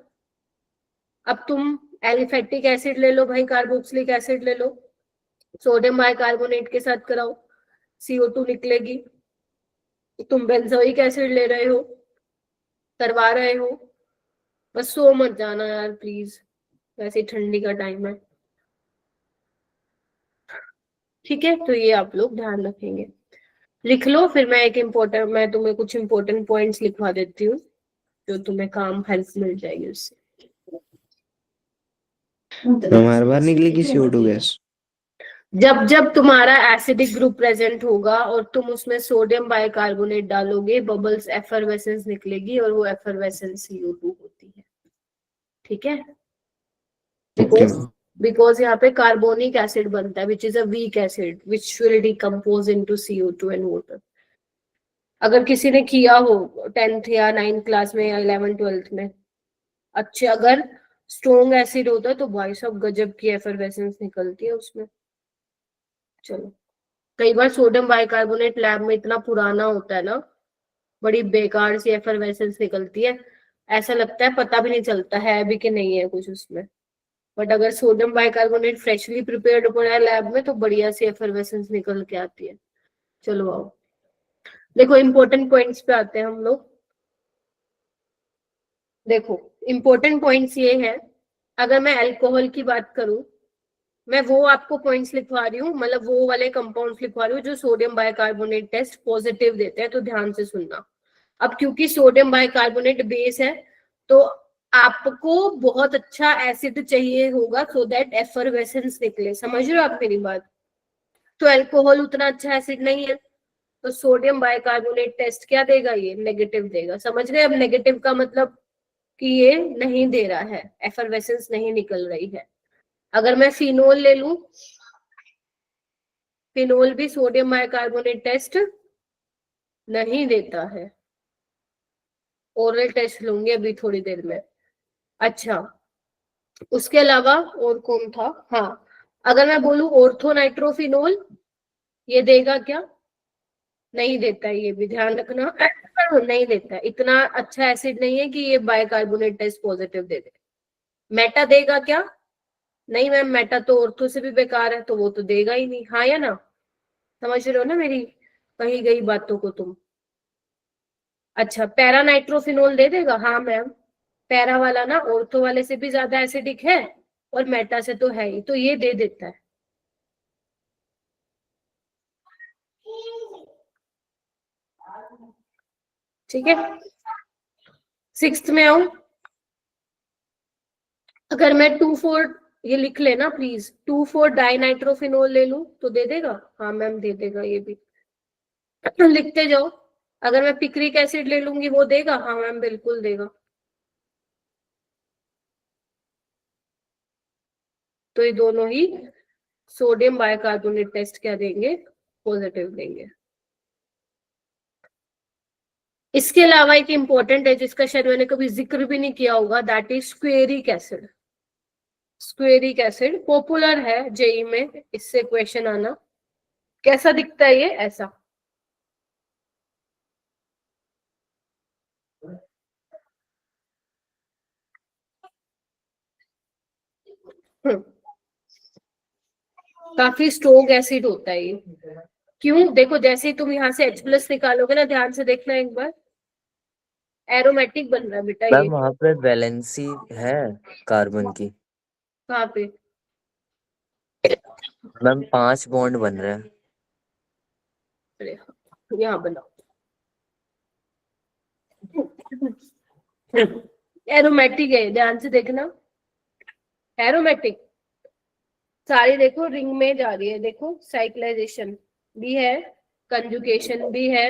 अब तुम एलिफेटिक एसिड ले लो भाई, कार्बोक्सिलिक एसिड ले लो, सोडियम बाइकार्बोनेट के साथ कराओ, CO2 निकलेगी। तुम बेंजोइक एसिड ले रहे हो, करवा रहे हो, बस सो मत जाना यार प्लीज, वैसे ठंडी का टाइम है, ठीक है। तो ये आप लोग ध्यान रखेंगे, लिख लो, फिर मैं तुम्हें कुछ इंपॉर्टेंट पॉइंट्स लिखवा देती हूँ जो तुम्हें काम हेल्प मिल जाएगी उससे। हमारे बाहर निकलेगी CO2 गैस, जब जब तुम्हारा एसिडिक ग्रुप प्रेजेंट होगा और तुम उसमें सोडियम बाइकार्बोनेट डालोगे, बबल्स एफरवेसेंस निकलेगी, और वो एफरवेसेंस CO2 होती है, ठीक है। बिकॉज यहाँ पे कार्बोनिक एसिड बनता है, which is a weak acid which will decompose into CO2 and water. अगर किसी ने किया हो 10th या 9th क्लास में या 11th 12th में, अच्छे अगर स्ट्रॉन्ग एसिड होता है तो भाई साहब गजब की एफरवेसेंस निकलती है उसमें। चलो, कई बार सोडियम बाइकार्बोनेट लैब में इतना पुराना होता है ना, बड़ी बेकार सी एफरवेसेंस निकलती है, ऐसा लगता है पता भी नहीं चलता है भी कि नहीं है कुछ उसमें। बट अगर सोडियम बाइकार्बोनेट फ्रेशली प्रिपेयर्ड पड़ा है लैब में तो बढ़िया सी एफरवेसेंस निकल के आती है। चलो आओ, देखो इंपॉर्टेंट पॉइंट्स पे आते हैं हम लोग। देखो इंपॉर्टेंट पॉइंट्स ये है, अगर मैं अल्कोहल की बात करूं, मैं वो आपको पॉइंट्स लिखवा रही हूँ, मतलब वो वाले कंपाउंड्स लिखवा रही हूँ जो सोडियम बाइकार्बोनेट टेस्ट पॉजिटिव देते हैं, तो ध्यान से सुनना। अब क्योंकि सोडियम बाइकार्बोनेट बेस है तो आपको बहुत अच्छा एसिड चाहिए होगा सो दैट एफरवेसेंस निकले, समझ रहे हो आप मेरी बात? तो अल्कोहल उतना अच्छा एसिड नहीं है, तो सोडियम बाइकार्बोनेट टेस्ट क्या देगा, ये नेगेटिव देगा। समझ गए? अब नेगेटिव का मतलब कि ये नहीं दे रहा है, एफरवेसेंस नहीं निकल रही है। अगर मैं फिनोल ले लूं, फिनोल भी सोडियम बाइकार्बोनेट टेस्ट नहीं देता है। ओरल टेस्ट लूंगी अभी थोड़ी देर में। अच्छा, उसके अलावा और कौन था? हाँ, अगर मैं बोलूं ऑर्थोनाइट्रोफिनोल, ये देगा क्या? नहीं देता है, ये भी ध्यान रखना। नहीं देता है, इतना अच्छा एसिड नहीं है कि ये बाइकार्बोनेट टेस्ट पॉजिटिव दे दे। मेटा देगा क्या? नहीं मैम, मेटा तो ऑर्थो से भी बेकार है, तो वो तो देगा ही नहीं। हाँ या ना? समझ रहे हो ना मेरी कही गई बातों को तुम? अच्छा, पैरा नाइट्रोफिनोल दे देगा? हाँ मैम, पैरा वाला ना ऑर्थो वाले से भी ज्यादा एसिडिक है और मेटा से तो है ही, तो ये दे देता है। ठीक है, 6th में आऊं। अगर मैं 2,4, ये लिख लेना प्लीज, 2,4 डाइनाइट्रोफिनोल ले लूं तो दे देगा? हाँ मैम दे देगा, ये भी लिखते जाओ। अगर मैं पिक्रिक एसिड ले लूंगी वो देगा? हाँ मैम बिल्कुल देगा। तो ये दोनों ही सोडियम बाइकार्बोनेट टेस्ट क्या देंगे? पॉजिटिव देंगे। इसके अलावा एक इंपॉर्टेंट है जिसका शायद मैंने कभी जिक्र भी नहीं किया होगा, that is squaric acid. Squaric acid popular है जेई में, इससे क्वेश्चन आना। कैसा दिखता है ये? ऐसा। काफी स्ट्रोंग एसिड होता है ये। क्यों? देखो, जैसे ही तुम यहाँ से H+ निकालोगे ना, ध्यान से देखना एक बार, एरोमेटिक बन रहा है बेटा ये। मैम वहाँ पे वैलेंसी है कार्बन की। कहाँ पे? मैम 5 बॉन्ड बन रहे हैं। अरे यहाँ बनाओ। एरोमेटिक है, ध्यान से देखना। एरोमेटिक सारी देखो रिंग में जा रही है, देखो साइक्लाइजेशन भी है, कंजुगेशन भी है,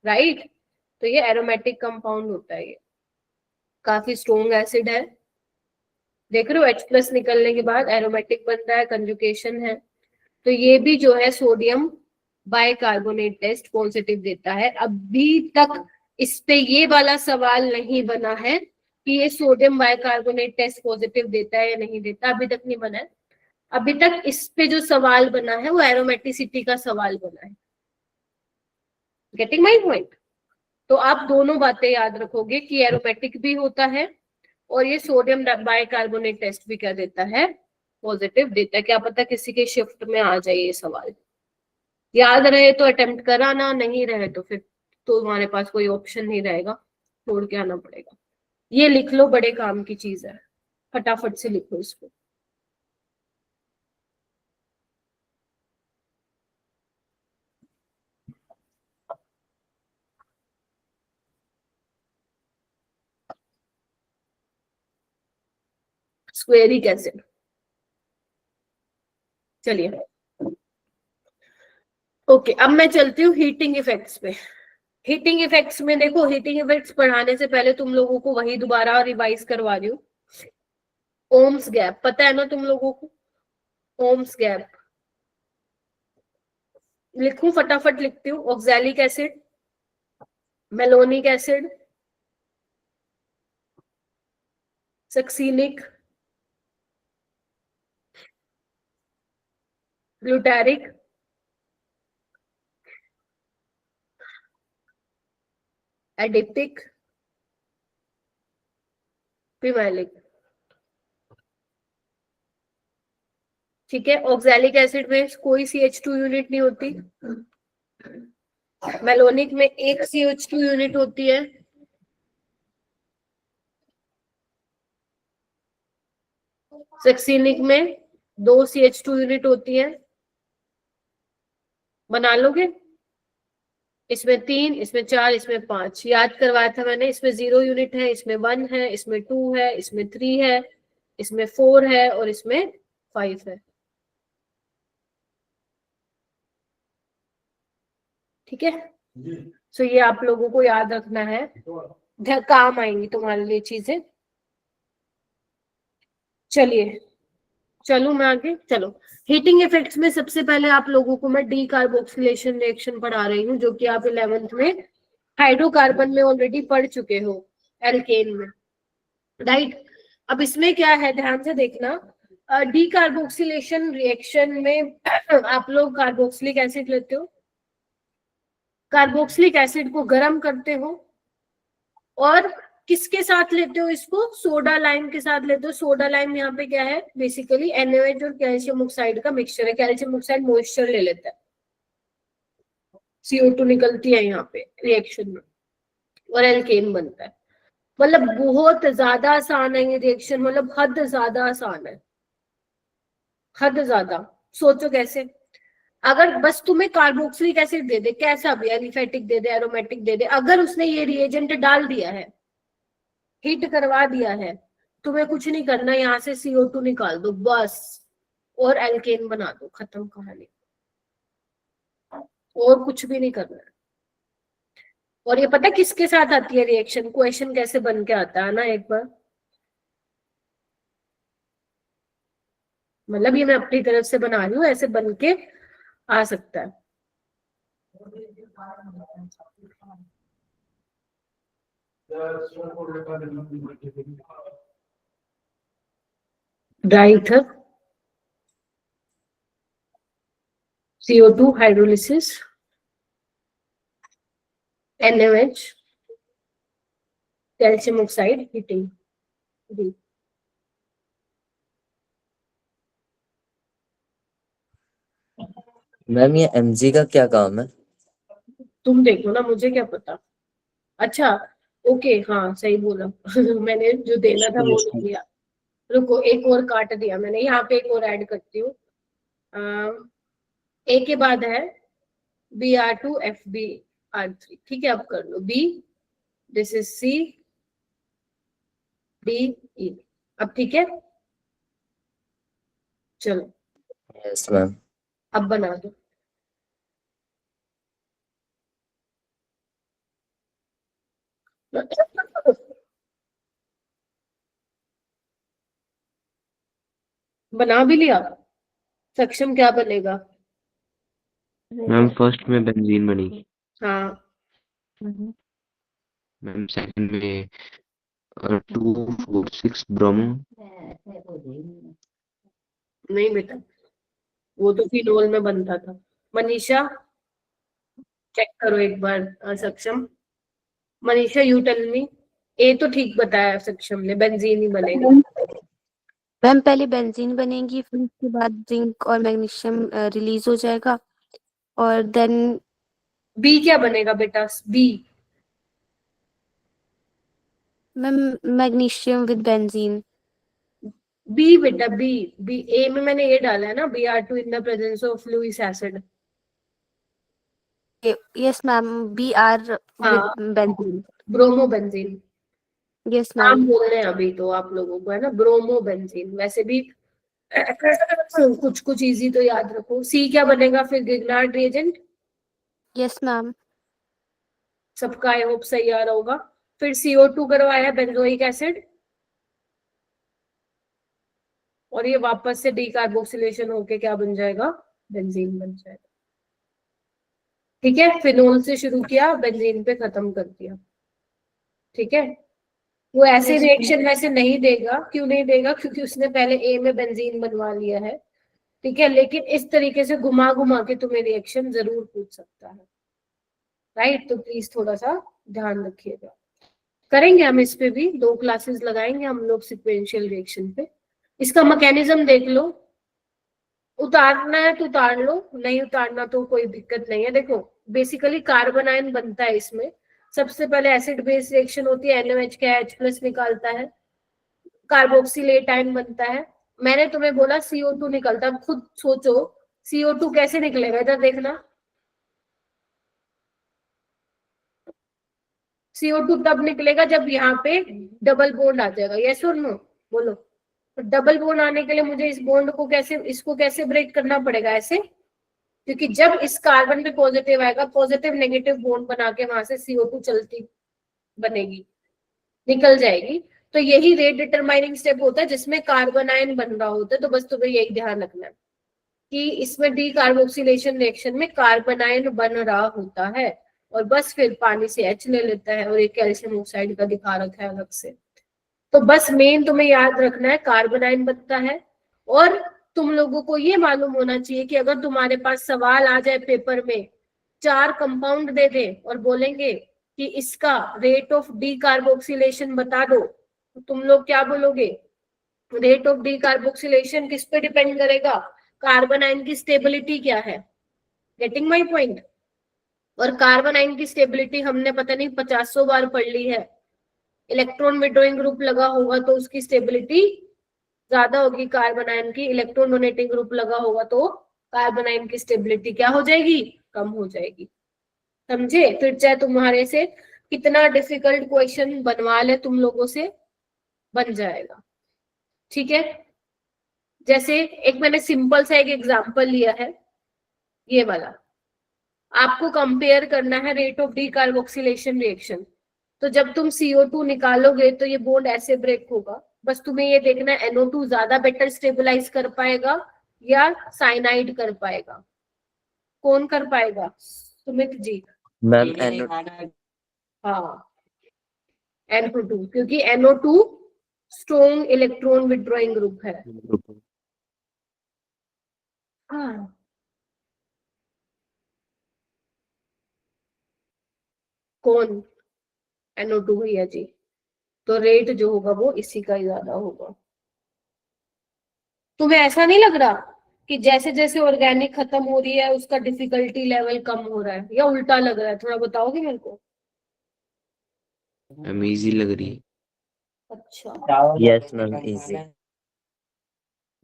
राइट? तो ये एरोमेटिक कंपाउंड होता है, ये काफी स्ट्रोंग एसिड है। देख रहे हो, H+ निकलने के बाद एरोमेटिक बन रहा है, कंजुगेशन है। तो ये भी जो है सोडियम बाइकार्बोनेट टेस्ट पॉजिटिव देता है। अभी तक इस पे ये वाला सवाल नहीं बना है कि ये सोडियम बाइकार्बोनेट टेस्ट पॉजिटिव देता है या नहीं देता, अभी तक नहीं बना है। अभी तक इस पे जो सवाल बना है वो एरोमेटिसिटी का सवाल बना है। Getting my point? तो आप दोनों बातें याद रखोगे कि एरोमेटिक भी होता है और ये सोडियम बाइकार्बोनेट टेस्ट भी क्या देता है? पॉजिटिव देता है। क्या पता किसी के शिफ्ट में आ जाए ये सवाल। याद रहे तो अटेम्प्ट कराना, नहीं रहे तो फिर तो तुम्हारे पास कोई ऑप्शन नहीं रहेगा, छोड़ के आना पड़ेगा। ये लिख लो, बड़े काम की चीज है, फटाफट से लिखो इसको। स्क्वेरिक एसिड। चलिए ओके, अब मैं चलती हूँ हीटिंग इफेक्ट्स पे। हीटिंग इफेक्ट्स में देखो, हीटिंग इफेक्ट्स पढ़ाने से पहले तुम लोगों को वही दोबारा रिवाइज करवा रही हूँ। ओम्स गैप पता है ना तुम लोगों को? ओम्स गैप लिखूं? फटाफट लिखती हूँ। Oxalic acid, malonic acid, succinic, glutaric, adipic, pimelic. ठीक है, ऑक्सैलिक एसिड में कोई CH2 यूनिट नहीं होती, मेलोनिक में एक CH2 यूनिट होती है, सक्सीनिक में 2 CH2 यूनिट होती है। बना लोगे? इसमें 3, इसमें 4, इसमें 5 याद करवाया था मैंने। इसमें 0 यूनिट है, इसमें 1 है, इसमें 2 है, इसमें 3 है, इसमें 4 है और इसमें 5 है। ठीक है, सो ये आप लोगों को याद रखना है, काम आएंगी तुम्हारे लिए चीजें। चलिए चलो मैं आगे। चलो, हीटिंग इफेक्ट्स में सबसे पहले आप लोगों को मैं डी कार्बोक्सिलेशन रिएक्शन पढ़ा रही हूँ, जो कि आप 11th में हाइड्रोकार्बन में ऑलरेडी पढ़ चुके हो, एल्केन में, राइट। अब इसमें क्या है, ध्यान से देखना। डी कार्बोक्सिलेशन रिएक्शन में आप लोग कार्बोक्सिलिक एसिड लेते हो, कार्बोक्सिलिक एसिड को गर्म करते हो और किसके साथ लेते हो इसको, सोडा लाइम के साथ लेते हो। सोडा लाइम यहाँ पे क्या है, बेसिकली NaOH और कैल्शियम ऑक्साइड का मिक्सचर है। कैल्शियम ऑक्साइड मॉइस्चर ले लेता है, CO2 निकलती है यहाँ पे रिएक्शन में और एल्केन बनता है। मतलब बहुत ज्यादा आसान है ये रिएक्शन, मतलब हद ज्यादा आसान है, हद ज्यादा। सोचो कैसे, अगर बस तुम्हें कार्बोक्सिलिक एसिड दे दे, कैसा भी, एलिफेटिक दे दे, एरोमेटिक दे दे, अगर उसने ये रिएजेंट डाल दिया है, हीट करवा दिया है, तुम्हें कुछ नहीं करना, यहाँ से CO2 निकाल दो बस और एल्केन बना दो, खत्म कहानी, और कुछ भी नहीं करना है। और ये पता किसके साथ आती है रिएक्शन, क्वेश्चन कैसे बन के आता है ना एक बार, मतलब ये मैं अपनी तरफ से बना रही हूँ, ऐसे बन के आ सकता है। Dry ether, CO2 hydrolysis, NaOH, calcium oxide heating. Ma'am ये Mg का क्या काम है? तुम देखो ना, मुझे क्या पता। अच्छा ओके, हाँ सही बोला मैंने जो देना था वो नहीं दिया। रुको, एक और काट दिया मैंने, यहाँ पे एक और ऐड करती हूँ। ए के बाद है Br2FbR3, ठीक है, अब कर लो। B, this is C, D, E। अब ठीक है, चलो यस मैम। अब बना दो। बना भी लिया, सक्षम क्या बनेगा? मैम फर्स्ट में बेंजीन बनी, हाँ मैम सेकंड में 2,4,6 ब्रोमो, नहीं बेटा, वो तो फिनोल में बनता था। मनीषा चेक करो एक बार, Saksham. Manisha you tell me. ए तो ठीक बताया सक्षम ने, बेंजीन ही बनेगा। मैम पहले बेंजीन बनेगी, फिर उसके बाद जिंक और मैग्नीशियम रिलीज हो जाएगा, और देन बी क्या बनेगा बेटा? B, ma'am magnesium with benzene. B बेटा, बी। बी, ए में मैंने ये डाला है ना, Br2 in the presence of Lewis acid. Yes ma'am, Br हाँ, with benzene. Bromo benzene yes नाम मैम। बोल रहे हैं अभी तो आप लोगों को, है ना, ब्रोमो बेंजीन। वैसे भी कुछ कुछ इजी तो याद रखो। सी क्या बनेगा फिर? गिगनार्ड रिएजेंट। Yes ma'am. सबका आई होप सही आ रहा होगा। फिर CO2 करवाया, बेंजोइक एसिड, और ये वापस से डीकार्बोक्सिलेशन होके क्या बन जाएगा? बेंजीन बन जाएगा। ठीक है, फिनोल से शुरू किया, बेंजीन पे खत्म कर दिया। ठीक है, वो ऐसे Yes, रिएक्शन वैसे नहीं देगा। क्यों नहीं देगा? क्योंकि उसने पहले ए में बेंजीन बनवा लिया है। ठीक है, लेकिन इस तरीके से घुमा घुमा के तुम्हें रिएक्शन जरूर पूछ सकता है, राइट। तो प्लीज थोड़ा सा ध्यान रखिएगा। करेंगे हम इस पे भी 2 क्लासेस लगाएंगे हम लोग सिक्वेंशियल रिएक्शन पे। इसका मैकेनिज्म देख लो, उतारना है तो उतार लो, नहीं उतारना तो कोई दिक्कत नहीं है। देखो बेसिकली कार्बन आयन बनता है इसमें। सबसे पहले एसिड बेस रिएक्शन होती है, NaOH का H+ निकालता है, कार्बोक्सिलेट आयन बनता है। मैंने तुम्हें बोला CO2 निकलता है। अब खुद सोचो CO2 कैसे निकलेगा, इधर देखना। CO2 तब निकलेगा जब यहाँ पे डबल बॉन्ड आ जाएगा, यस और नो, बोलो। तो डबल बॉन्ड आने के लिए मुझे इस बॉन्ड को इसको कैसे ब्रेक करना पड़ेगा, ऐसे, क्योंकि जब इस कार्बन पे पॉजिटिव आएगा, पॉजिटिव नेगेटिव बॉन्ड बना के वहां से CO2 चलती बनेगी, निकल जाएगी। तो यही रेट डिटरमाइनिंग स्टेप होता है जिसमें कार्बन आयन बन रहा होता है। तो बस तुम्हें यही ध्यान रखना है कि इसमें डी कार्बोक्सिलेशन रिएक्शन में कार्बन आयन बन रहा होता है, और बस फिर पानी से H ले लेता है, और एक कैल्शियम ऑक्साइड का दिखा रखा है अलग से। तो बस मेन तुम्हें याद रखना है कार्बन आयन बनता है। और तुम लोगों को ये मालूम होना चाहिए कि अगर तुम्हारे पास सवाल आ जाए पेपर में, 4 कंपाउंड दे दे और बोलेंगे कि इसका रेट ऑफ डी कार्बोक्सिलेशन बता दो, तो तुम लोग क्या बोलोगे? रेट ऑफ डी कार्बोक्सिलेशन किस पे डिपेंड करेगा? कार्बन आयन की स्टेबिलिटी क्या है। Getting my point? और कार्बन आयन की स्टेबिलिटी हमने पता नहीं 50 बार पढ़ ली है। इलेक्ट्रॉन विड्रॉइंग ग्रुप लगा होगा तो उसकी स्टेबिलिटी ज्यादा होगी कार्बन आयन की, इलेक्ट्रॉन डोनेटिंग ग्रुप लगा होगा तो कार्बन आयन की स्टेबिलिटी क्या हो जाएगी? कम हो जाएगी। समझे? फिर चाहे तुम्हारे से कितना डिफिकल्ट क्वेश्चन बनवा ले तुम लोगों से, बन जाएगा। ठीक है? जैसे एक मैंने सिंपल सा एक एग्जांपल लिया है, ये वाला। आपको कंपेयर करना है rate of D carboxylation reaction. तो जब तुम CO2 निकालोगे तो ये बॉन्ड ऐसे ब्रेक होगा। बस तुम्हें ये देखना है NO2 ज्यादा बेटर स्टेबलाइज कर पाएगा या साइनाइड कर पाएगा? कौन कर पाएगा? सुमित जी। मैम हाँ, NO2, क्योंकि NO2 strong electron withdrawing group है। हाँ, कौन? NO2 भैया जी। तो रेट जो होगा वो इसी का ही ज्यादा होगा। तुम्हें ऐसा नहीं लग रहा कि जैसे जैसे ऑर्गेनिक खत्म हो रही है उसका डिफिकल्टी लेवल कम हो रहा है, या उल्टा लग रहा है? थोड़ा बताओगे मेरे को। मैम इजी लग रही है। अच्छा, यस मैम इजी।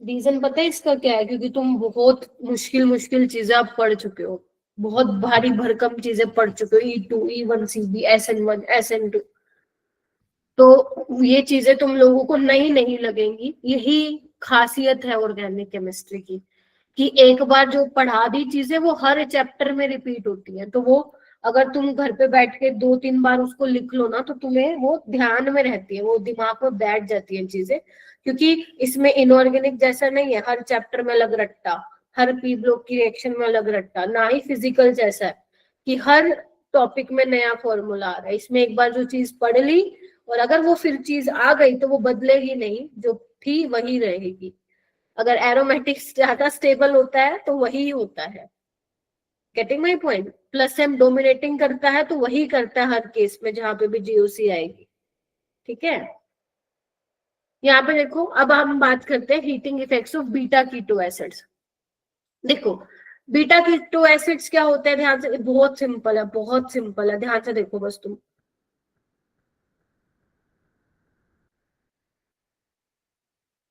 रीजन पता है इसका क्या है? क्योंकि तुम बहुत मुश्किल मुश्किल चीजें आप पढ़ चुके हो, बहुत भारी भरकम चीजें पढ़ चुके हो, E2 E1 CB SN1 SN2। तो ये चीजें तुम लोगों को नहीं लगेंगी। यही खासियत है ऑर्गेनिक केमिस्ट्री की, कि एक बार जो पढ़ा दी चीजें वो हर चैप्टर में रिपीट होती है। तो वो अगर तुम घर पे बैठ के 2-3 बार उसको लिख लो ना, तो तुम्हें वो ध्यान में रहती है, वो दिमाग में बैठ जाती है चीजें। क्योंकि इसमें इनऑर्गेनिक जैसा नहीं है हर चैप्टर में अलग रट्टा, हर पी ब्लॉक की रिएक्शन में अलग रट्टा, ना ही फिजिकल जैसा है कि हर टॉपिक में नया फॉर्मूला आ रहा है। इसमें एक बार जो चीज पढ़ ली और अगर वो फिर चीज आ गई तो वो बदलेगी नहीं, जो थी वही रहेगी। अगर एरोमेटिक्स ज्यादा स्टेबल होता है तो वही होता है। Getting my point? Plus M dominating करता है तो वही करता है हर केस में जहां पे भी GOC आएगी। ठीक है? यहाँ पे देखो, अब हम बात करते हैं heating effects of beta keto acids. देखो, बीटा कीटो एसिड्स क्या होते हैं? ध्यान से, बहुत सिंपल है, बहुत सिंपल है, ध्यान से देखो बस तुम।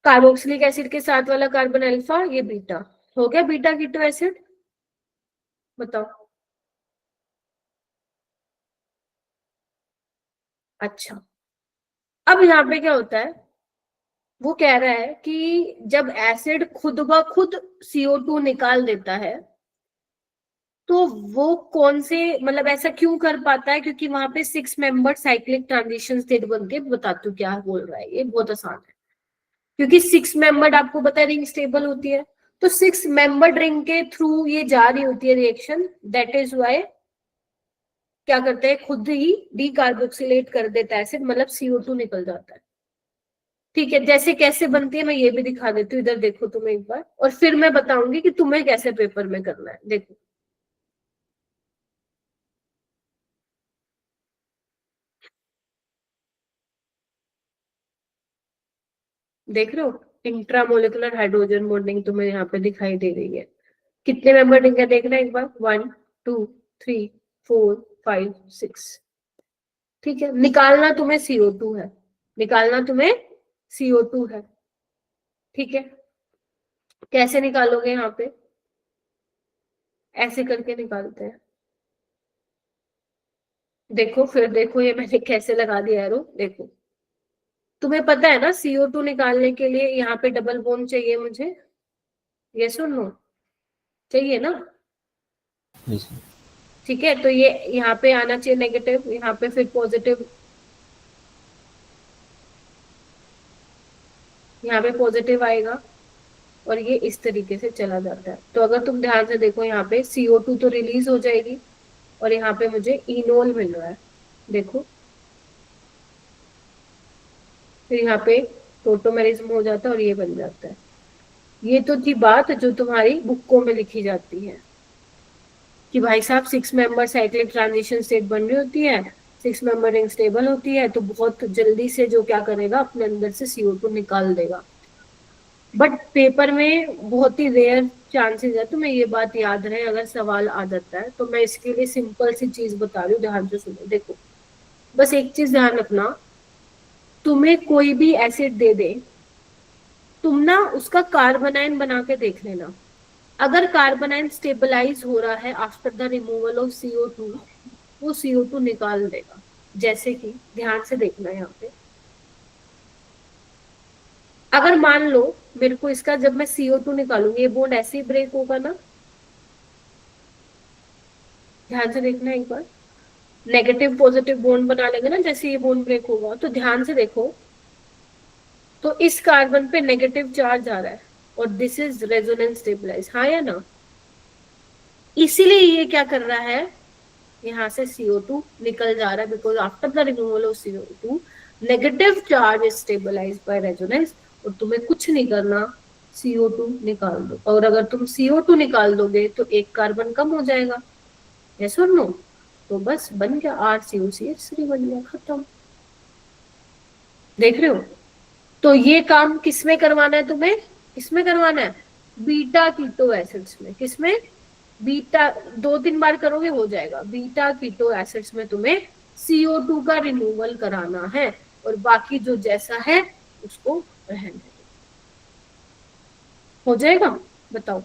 कार्बोक्सिलिक एसिड के साथ वाला कार्बन अल्फा, ये बीटा हो गया बीटा कीटो एसिड। बताओ। अच्छा, अब यहाँ पे क्या होता है? वो कह रहा है कि जब एसिड खुद ब खुद CO2 निकाल देता है तो वो कौन से, मतलब ऐसा क्यों कर पाता है? क्योंकि वहां पे 6 मेंबर साइक्लिक ट्रांजिशन स्टेट बनती है। बताती हूँ क्या बोल रहा है, ये बहुत आसान है। क्योंकि 6 मेंबर्ड आपको पता है रिंग स्टेबल होती है, तो 6 मेंबर्ड रिंग के थ्रू ये जा रही होती है रिएक्शन। दैट इज वाई क्या करते हैं, खुद ही डीकार्बोक्सिलेट कर देता है एसिड, मतलब CO2 निकल जाता है। ठीक है? जैसे कैसे बनती है मैं ये भी दिखा देती हूँ, इधर देखो तुम एक बार, और फिर मैं बताऊंगी कि तुम्हें कैसे पेपर में करना है। देखो, देख रहे हो? इंट्रामोलिकुलर हाइड्रोजन बॉन्डिंग तुम्हें यहाँ पे दिखाई दे रही है। कितने मेंबर रिंग है देखना एक बार, 1 2 3 4 5 6। ठीक है? निकालना तुम्हें CO2 है, निकालना तुम्हें CO2 है। ठीक है? कैसे निकालोगे? यहाँ पे ऐसे करके निकालते हैं। देखो फिर देखो ये मैंने कैसे लगा दिया एरो। देखो तुम्हें पता है ना CO2 निकालने के लिए यहाँ पे डबल बॉन्ड चाहिए मुझे, ये सुन लो, चाहिए ना? ठीक है, तो ये यहाँ पे आना चाहिए नेगेटिव, यहाँ पे फिर पॉजिटिव, यहाँ पे पॉजिटिव आएगा और ये इस तरीके से चला जाता है। तो अगर तुम ध्यान से देखो यहाँ पे CO2 तो रिलीज हो जाएगी और यहाँ पे मुझे इनोल मिल रहा है, देखो। फिर यहाँ पे टोटोमेरिज्म हो जाता है और ये बन जाता है। ये तो थी बात जो तुम्हारी बुकों में लिखी जाती है कि भाई साहब 6 मेंबर साइक्लिक ट्रांजिशन स्टेट बन रही होती है, 6 मेंबर रिंग स्टेबल होती है, तो बहुत जल्दी से जो क्या करेगा अपने अंदर से CO2 निकाल देगा। बट पेपर में बहुत ही रेयर चांसेस है तुम्हें ये बात याद रहे अगर सवाल आ जाता है, तो मैं इसके लिए सिंपल सी चीज बता रही हूँ, ध्यान से सुनो। देखो बस एक चीज ध्यान रखना, तुम्हें कोई भी एसिड दे दे, तुम ना उसका कार्बोनाइन बना के देख लेना। अगर कार्बोनाइन स्टेबलाइज हो रहा है after the removal of CO2, वो CO2 निकाल देगा। जैसे कि ध्यान से देखना यहाँ पे, अगर मान लो मेरे को इसका जब मैं CO2 निकालूंगी ये बॉन्ड ऐसे ही ब्रेक होगा ना, ध्यान से देखना एक बार, नेगेटिव पॉजिटिव बॉन्ड बना लेंगे ना जैसे ये बॉन्ड ब्रेक होगा, तो ध्यान से देखो, तो इस कार्बन पे नेगेटिव चार्ज आ रहा है और दिस इज रेजोनेंस स्टेबलाइज, हाँ या ना? इसीलिए ये क्या कर रहा है, यहाँ से CO2 निकल जा रहा है, because after the removal of CO2 negative charge is stabilised by resonance, और तुम्हें कुछ नहीं करना, CO2 निकाल दो। और अगर तुम CO2 निकाल दोगे तो एक कार्बन कम हो जाएगा, यस और नो? तो बस बन गया RCOCH3 बन गया, खत्म। देख रहे हो? तो ये काम किसमें करवाना है तुम्हें, किसमें करवाना है? बीटा कीटो एसिड्स में। किसमें? बीटा, 2-3 बार करोगे हो जाएगा। बीटा कीटो एसिड्स में तुम्हें CO2 का रिमूवल कराना है और बाकी जो जैसा है उसको रहने दो। हो जाएगा? बताओ।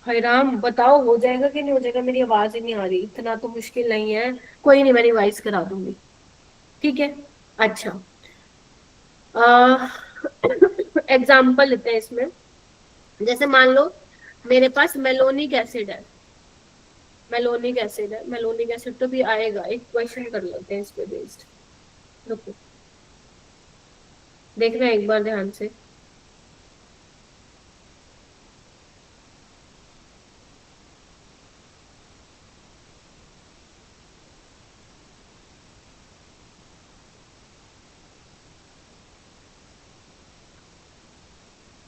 हाय राम, बताओ हो जाएगा कि नहीं हो जाएगा? मेरी आवाज ही नहीं आ रही, इतना तो मुश्किल नहीं है। कोई नहीं, मैं रिवाइज करा दूंगी, ठीक है? अच्छा, एग्जाम्पल लेते हैं इसमें। जैसे मान लो मेरे पास मेलोनिक एसिड है, मेलोनिक एसिड है, मेलोनिक एसिड तो भी आएगा, एक क्वेश्चन कर लेते हैं इस पे बेस्ड। रुको, देखना एक बार ध्यान से।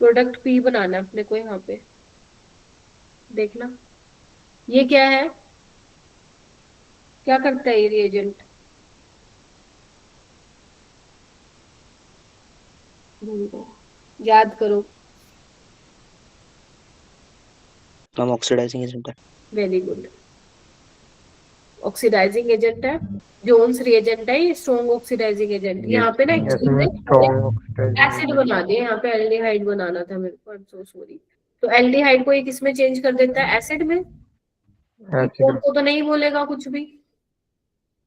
प्रोडक्ट P बनाना है अपने को यहाँ पे, देखना ये क्या है, क्या करता है ये रिएजेंट? याद करो। हम ऑक्सीडाइजिंग एजेंट है। वेरी गुड, ऑक्सीडाइजिंग एजेंट है, जोन्स रिएजेंट है, ये स्ट्रॉन्ग ऑक्सीडाइजिंग एजेंट। यहाँ पे ना इसमें स्ट्रॉन्ग ऑक्सीडाइजिंग एसिड बना दिया, यहाँ पे एल्डिहाइड बनाना था मेरे को, आई एम सो सॉरी। तो एल्डिहाइड को ये किसमें चेंज कर देता है? एसिड में। एसिड को तो नहीं बोलेगा कुछ भी,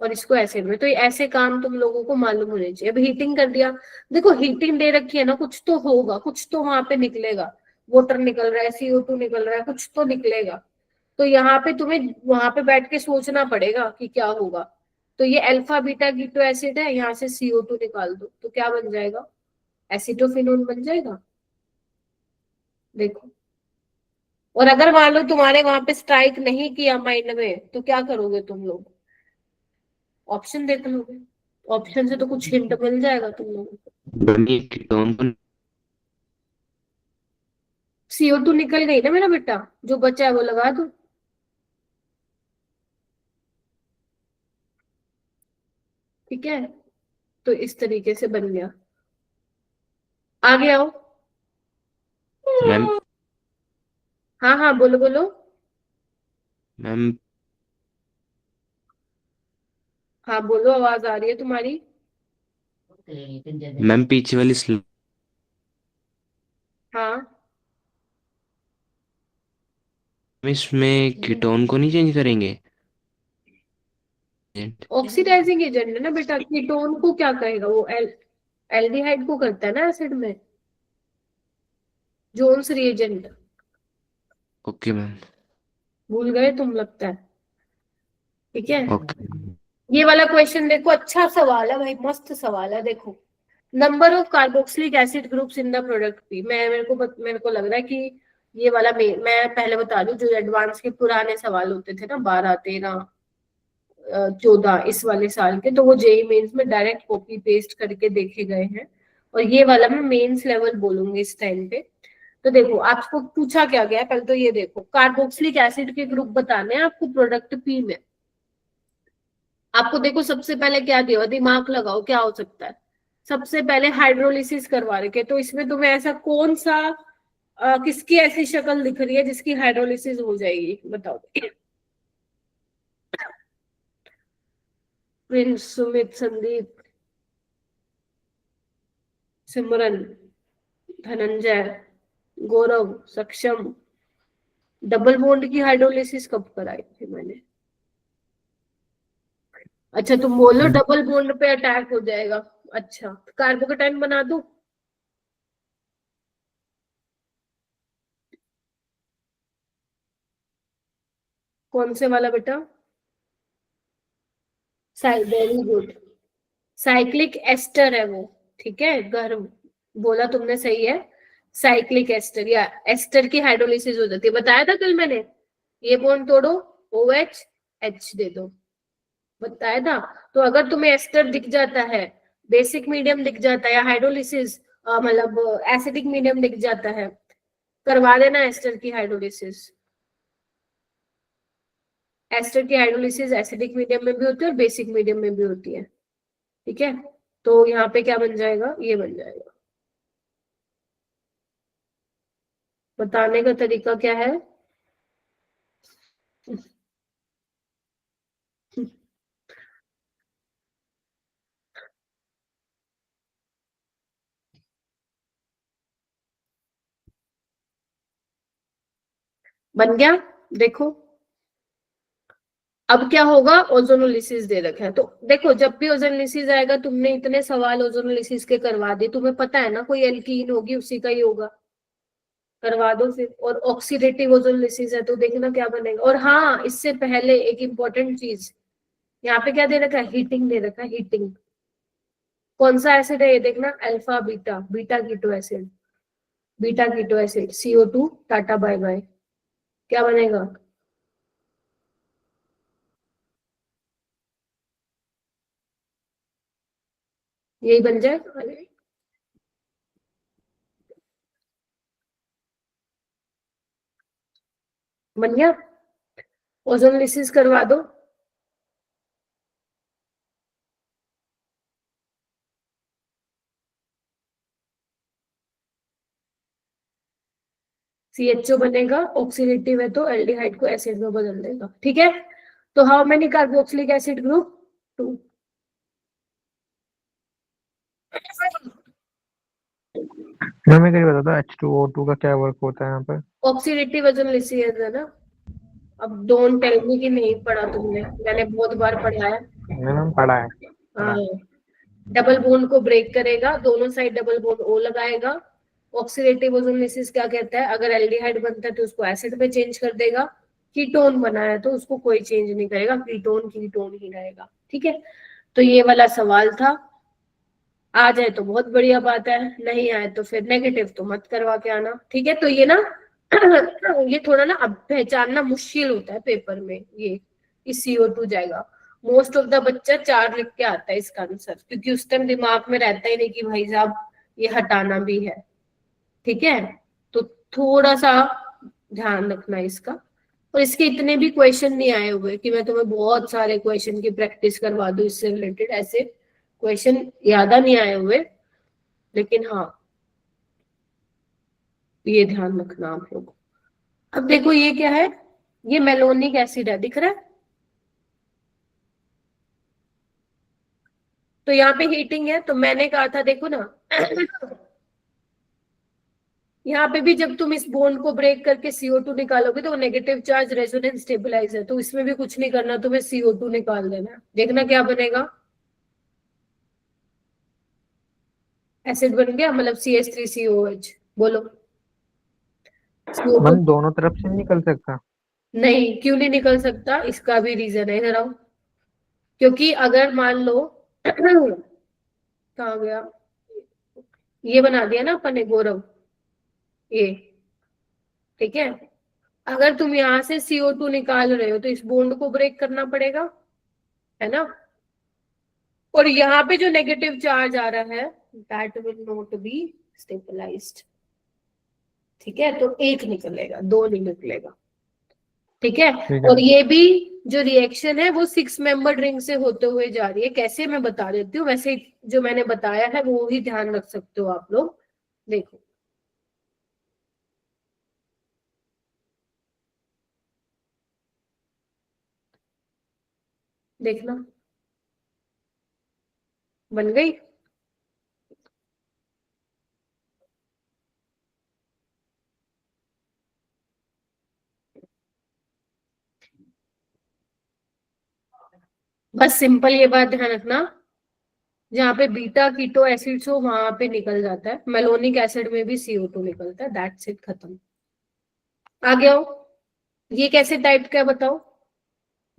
और इसको एसिड में। तो ये ऐसे काम तुम लोगों को मालूम होने चाहिए। अब हीटिंग कर दिया, देखो हीटिंग दे रखी है ना, कुछ तो होगा, कुछ तो वहां पे निकलेगा, वाटर निकल रहा है, CO2 निकल रहा है, कुछ तो निकलेगा। तो यहाँ पे तुम्हें वहां पे बैठ के सोचना पड़ेगा कि क्या होगा। तो ये अल्फा बीटा कीटो एसिड है, यहाँ से CO2 निकाल दो तो क्या बन जाएगा? एसिटोफिनोन बन जाएगा। देखो, और अगर मान लो तुम्हारे वहां पे स्ट्राइक नहीं किया माइंड में, तो क्या करोगे तुम लोग? ऑप्शन देख लोगे, ऑप्शन से तो कुछ हिंट मिल जाएगा तुम लोगों को। बनी कीटोन को CO2 निकल गई ना मेरा बेटा, जो बचा है वो लगा दो। ठीक है, तो इस तरीके से बन गया। आगे आओ। मैम। हाँ हाँ, बोलो बोलो। मैम हाँ बोलो, आवाज आ रही है तुम्हारी। मैम पीछे वाली स्लाइड हाँ, में इसमें कीटोन को नहीं चेंज करेंगे? ऑक्सीडाइजिंग एजेंट है ना बेटा। कीटोन को क्या कहेगा वो? एल्डिहाइड को करता है ना एसिड में, जोन्स रिएजेंट। Okay ma'am. भूल गए तुम लगता है। ठीक है, ओके। ये वाला क्वेश्चन देखो, अच्छा सवाल है भाई, मस्त सवाल है। देखो, number of carboxylic acid groups in the product P. मेरे को लग रहा है कि ये वाला मैं पहले बता दूं, जो एडवांस के पुराने सवाल होते थे ना, 12, 13, 14 इस वाले साल के, तो वो जेई मेंस में डायरेक्ट कॉपी पेस्ट करके देखे गए हैं। और ये वाला मैं मेंस लेवल बोलूंगी इस टाइम पे। तो देखो, आपको पूछा क्या गया है, पहले तो ये देखो, कार्बोक्सिलिक एसिड के ग्रुप बताने हैं आपको प्रोडक्ट पी में। आपको देखो सबसे पहले क्या दिया, दिमाग लगाओ क्या हो सकता है। सबसे पहले हाइड्रोलिसिस करवा रखे, तो इसमें तुम्हें ऐसा कौन सा किसकी ऐसी शक्ल दिख रही है जिसकी हाइड्रोलिसिस हो जाएगी, बताओ। प्रिंस, सुमित, संदीप, सिमरन, धनंजय, गौरव, सक्षम। डबल बॉन्ड की हाइड्रोलिसिस कब कराई थी मैंने? अच्छा, तुम बोलो डबल बॉन्ड पे अटैक हो जाएगा। अच्छा, कार्बोकेटाइन बना दूं? कौन से वाला बेटा? वेरी गुड, साइक्लिक एस्टर है वो। ठीक है, घर बोला तुमने, सही है। साइक्लिक एस्टर या एस्टर की हाइड्रोलिसिस हो जाती है, बताया था कल मैंने। ये बॉन्ड तोड़ो, OH H दे दो, बताया था। तो अगर तुम्हें एस्टर दिख जाता है, बेसिक मीडियम दिख जाता है, या हाइड्रोलिसिस मतलब एसिडिक मीडियम दिख जाता है, करवा देना एस्टर की हाइड्रोलिसिस। एस्टर की हाइड्रोलिसिस एसिडिक मीडियम में भी होती है और बेसिक मीडियम में भी होती है। ठीक है, तो यहाँ पे क्या बन जाएगा, ये बन जाएगा। बताने का तरीका क्या है? बन गया, देखो। अब क्या होगा, ओजोनोलिसिस दे रखा है, तो देखो जब भी ओजोनोलिसिस आएगा, तुमने इतने सवाल ओजोनोलिसिस के करवा दिए, तुम्हें पता है ना कोई एल्कीन होगी उसी का ही होगा, करवा दो फिर। और ऑक्सीडेटिव ओजोनोलिसिस है तो देखना क्या बनेगा। और हाँ, इससे पहले एक इंपॉर्टेंट चीज, यहाँ पे क्या दे रखा है, हीटिंग दे रखा है, हीटिंग। कौन सा एसिड है ये देखना, alpha beta, beta keto acid, beta keto acid, CO2 टाटा बाय बाय। क्या बनेगा? यही बन जाए। बन गया, ओजोनोलिसिस करवा दो। CHO बनेगा, ऑक्सीडेटिव है तो एल्डिहाइड को एसिड में बदल देगा। ठीक है, तो how many carboxylic acid group? 2। मैं कहीं बता था H2O2 का क्या वर्क होता है यहाँ पर? ऑक्सीडेटिव ओजोनोलिसिस है ना। अब डोंट टेल मी कि नहीं पढ़ा तुमने, मैंने बहुत बार पढ़ाया। मैंने पढ़ा है। हाँ, डबल बॉन्ड को ब्रेक करेगा, दोनों साइड डबल बॉन्ड O लगाएगा। ऑक्सीडेटिव ओजोनोलिसिस क्या कहता है, अगर एल्डिहाइड बनता है तो उसको एसिड में चेंज कर देगा। कीटोन बना है तो उसको कोई चेंज नहीं करेगा, कीटोन कीटोन ही रहेगा। ठीक है, तो ये वाला सवाल था। आ जाए तो बहुत बढ़िया बात है, नहीं आए तो फिर नेगेटिव तो मत करवा के आना। ठीक है, तो ये ना ये थोड़ा ना अब पहचानना मुश्किल होता है पेपर में, ये CO2 जाएगा। मोस्ट ऑफ द बच्चा 4 लिख के आता है इसका आंसर, क्योंकि उस टाइम दिमाग में रहता ही नहीं कि भाई साहब ये हटाना भी है। ठीक है, तो थोड़ा सा ध्यान रखना इसका। और इसके इतने भी क्वेश्चन नहीं आए हुए कि मैं तुम्हें बहुत सारे क्वेश्चन की प्रैक्टिस करवा दूं इससे रिलेटेड, ऐसे क्वेश्चन ज्यादा नहीं आए हुए। लेकिन हाँ, ये ध्यान रखना आप लोग। अब देखो ये क्या है, ये मेलोनिक एसिड है, दिख रहा है? तो यहाँ पे हीटिंग है, तो मैंने कहा था देखो ना यहाँ पे भी जब तुम इस बॉन्ड को ब्रेक करके CO2 निकालोगे तो नेगेटिव चार्ज रेजोनेंस स्टेबलाइज है, तो इसमें भी कुछ नहीं करना, तुम्हें CO2 निकाल देना है। देखना क्या बनेगा, एसिड बन गया, मतलब CH3COH। बोलो CO2 मैम दोनों तरफ से नहीं निकल सकता? नहीं, क्यों नहीं निकल सकता, इसका भी रीजन है, इधर आओ। क्योंकि अगर मान लो कहाँ गया, ये बना दिया ना अपन ने गौरव, ये ठीक है। अगर तुम यहाँ से CO2 निकाल रहे हो तो इस बॉन्ड को ब्रेक करना पड़ेगा, है ना। और यहाँ पे जो नेगेटिव चार्ज आ रहा है that will not be stabilised, ठीक है। तो एक निकलेगा, दो नहीं निकलेगा, ठीक है। ठीक है। और ये भी जो रिएक्शन है वो 6 मेंबर रिंग से होते हुए जा रही है। कैसे, मैं बता देती हूँ, वैसे जो मैंने बताया है वो ही ध्यान रख सकते हो आप लोग। देखो देखना, बन गई। बस सिंपल ये बात ध्यान रखना, जहाँ पे बीटा कीटो एसिड्स हो वहां पे निकल जाता है, मेलोनिक एसिड में भी CO2 निकलता है, दैट्स इट, खत्म। आगे आओ, ये कैसे टाइप का है बताओ,